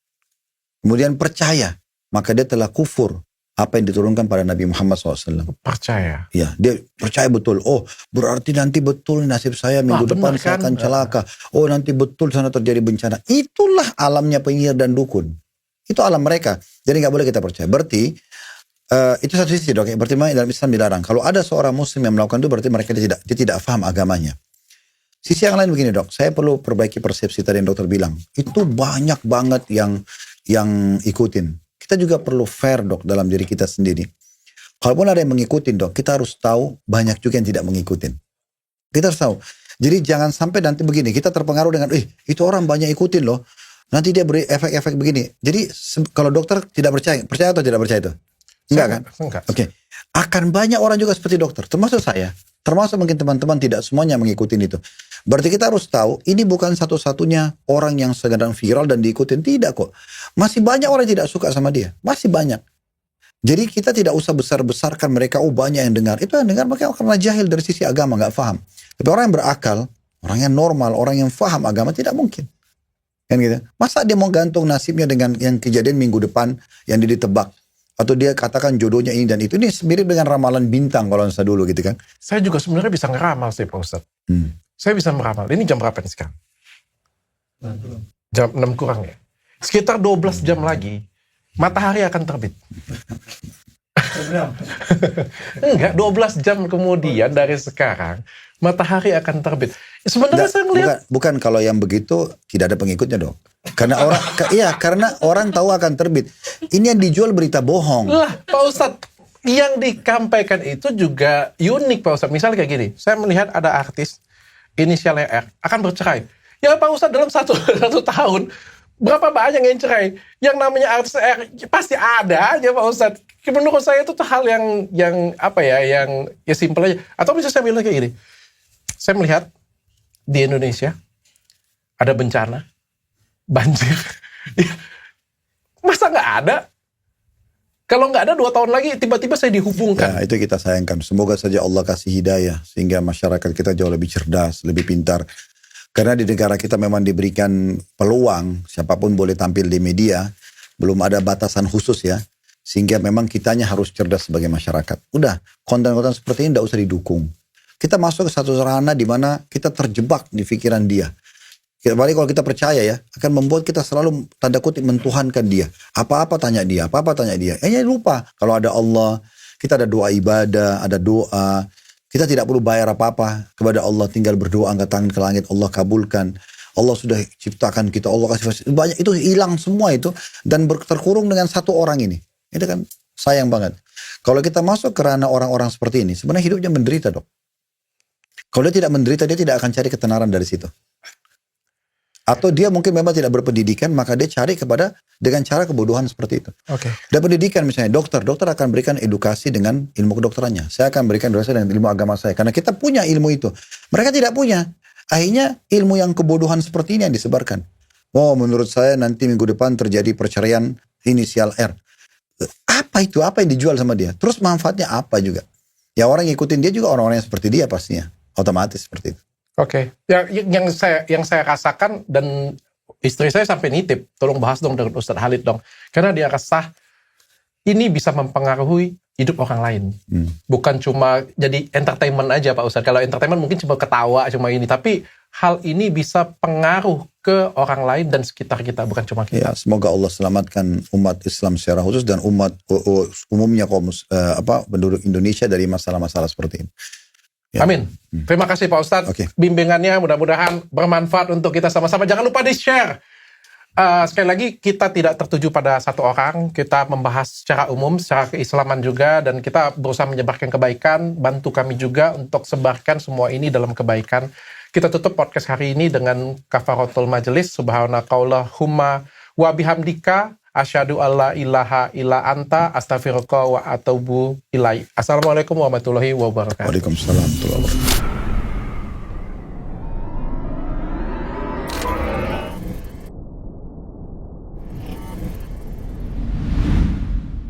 kemudian percaya, maka dia telah kufur apa yang diturunkan pada Nabi Muhammad SAW. Percaya? Ya, dia percaya betul. Oh, berarti nanti betul nasib saya minggu depan saya akan celaka. Oh, nanti betul sana terjadi bencana. Itulah alamnya penyihir dan dukun. Itu alam mereka. Jadi nggak boleh kita percaya. Berarti itu satu sisi dok. Berarti dalam Islam dilarang. Kalau ada seorang Muslim yang melakukan itu, berarti mereka dia tidak paham agamanya. Sisi yang lain begini dok. Saya perlu perbaiki persepsi tadi yang dokter bilang. Itu banyak banget yang ikutin. Kita juga perlu fair dok dalam diri kita sendiri. Kalaupun ada yang mengikutin dok, kita harus tahu banyak juga yang tidak mengikutin. Kita harus tahu. Jadi jangan sampai nanti begini, kita terpengaruh dengan, itu orang banyak ikutin loh. Nanti dia beri efek-efek begini. Jadi kalau dokter tidak percaya atau tidak percaya itu? Enggak kan? Enggak. Oke. Akan banyak orang juga seperti dokter, termasuk saya. Termasuk mungkin teman-teman tidak semuanya mengikuti itu. Berarti kita harus tahu, ini bukan satu-satunya orang yang sedang viral dan diikutin. Tidak kok. Masih banyak orang yang tidak suka sama dia. Masih banyak. Jadi kita tidak usah besar-besarkan mereka, banyak yang dengar. Itu yang dengar mereka karena jahil dari sisi agama, gak paham. Tapi orang yang berakal, orang yang normal, orang yang paham agama tidak mungkin. Kan gitu. Masa dia mau gantung nasibnya dengan yang kejadian minggu depan yang dia ditebak. Atau dia katakan jodohnya ini dan itu. Ini mirip dengan ramalan bintang kalau saya dulu gitu kan. Saya juga sebenarnya bisa ngeramal sih Pak Ustadz. Saya bisa meramal. Ini jam berapa nih sekarang? Jam 6 kurang ya. Sekitar 12 jam lagi, matahari akan terbit. Enggak, 12 jam kemudian dari sekarang, matahari akan terbit. Sebenarnya saya melihat... Bukan kalau yang begitu tidak ada pengikutnya dong. Karena orang, karena orang tahu akan terbit. Ini yang dijual berita bohong. Lah, Pak Ustadz, yang dikampaikan itu juga unik Pak Ustadz. Misalnya kayak gini, saya melihat ada artis inisialnya R akan bercerai. Ya Pak Ustadz dalam satu tahun berapa banyak yang cerai? Yang namanya artis R pasti ada aja Pak Ustadz. Menurut saya itu tuh hal yang apa ya, yang ya simpel aja. Atau bisa saya bilang kayak gini, saya melihat di Indonesia ada bencana, banjir. Masa nggak ada? Kalau nggak ada 2 tahun lagi tiba-tiba saya dihubungkan. Ya, itu kita sayangkan. Semoga saja Allah kasih hidayah sehingga masyarakat kita jauh lebih cerdas, lebih pintar. Karena di negara kita memang diberikan peluang, siapapun boleh tampil di media, belum ada batasan khusus ya. Sehingga memang kitanya harus cerdas sebagai masyarakat. Udah, konten-konten seperti ini tidak usah didukung. Kita masuk ke satu ranah di mana kita terjebak di pikiran dia. Kembali kalau kita percaya ya, akan membuat kita selalu tanda kutip mentuhankan dia. Apa-apa tanya dia, apa-apa tanya dia. Lupa kalau ada Allah, kita ada doa ibadah, ada doa. Kita tidak perlu bayar apa-apa kepada Allah, tinggal berdoa, angkat tangan ke langit, Allah kabulkan. Allah sudah ciptakan kita, Allah kasih fasilitas. Banyak itu hilang semua itu dan terkurung dengan satu orang ini. Itu kan sayang banget. Kalau kita masuk ke ranah orang-orang seperti ini, sebenarnya hidupnya menderita, Dok. Kalau dia tidak menderita, dia tidak akan cari ketenaran dari situ. Atau dia mungkin memang tidak berpendidikan, maka dia cari dengan cara kebodohan seperti itu. Oke. Dan pendidikan misalnya dokter akan berikan edukasi dengan ilmu kedokterannya. Saya akan berikan edukasi dengan ilmu agama saya. Karena kita punya ilmu itu. Mereka tidak punya. Akhirnya ilmu yang kebodohan seperti ini yang disebarkan. Oh, menurut saya nanti minggu depan terjadi perceraian inisial R. Apa itu? Apa yang dijual sama dia? Terus manfaatnya apa juga? Ya orang ngikutin dia juga orang-orang yang seperti dia pastinya. Otomatis seperti itu. Oke. Yang saya rasakan dan istri saya sampai nitip, tolong bahas dong dengan Ustadz Khalid dong. Karena dia resah ini bisa mempengaruhi hidup orang lain. Bukan cuma jadi entertainment aja Pak Ustadz. Kalau entertainment mungkin cuma ketawa, cuma ini. Tapi hal ini bisa pengaruh ke orang lain dan sekitar kita, bukan cuma kita. Ya, semoga Allah selamatkan umat Islam secara khusus dan umat umumnya penduduk Indonesia dari masalah-masalah seperti ini. Ya. Amin. Terima kasih Pak Ustadz. Okay. Bimbingannya mudah-mudahan bermanfaat untuk kita sama-sama. Jangan lupa di-share. Sekali lagi, kita tidak tertuju pada satu orang. Kita membahas secara umum, secara keislaman juga. Dan kita berusaha menyebarkan kebaikan. Bantu kami juga untuk sebarkan semua ini dalam kebaikan. Kita tutup podcast hari ini dengan kafaratul majelis. Subhanakallahumma wa bihamdika. Asyhadu alla ilaha illa anta astaghfiruka wa atubu ilaik. Assalamualaikum warahmatullahi wabarakatuh. Waalaikumsalam warahmatullahi wabarakatuh.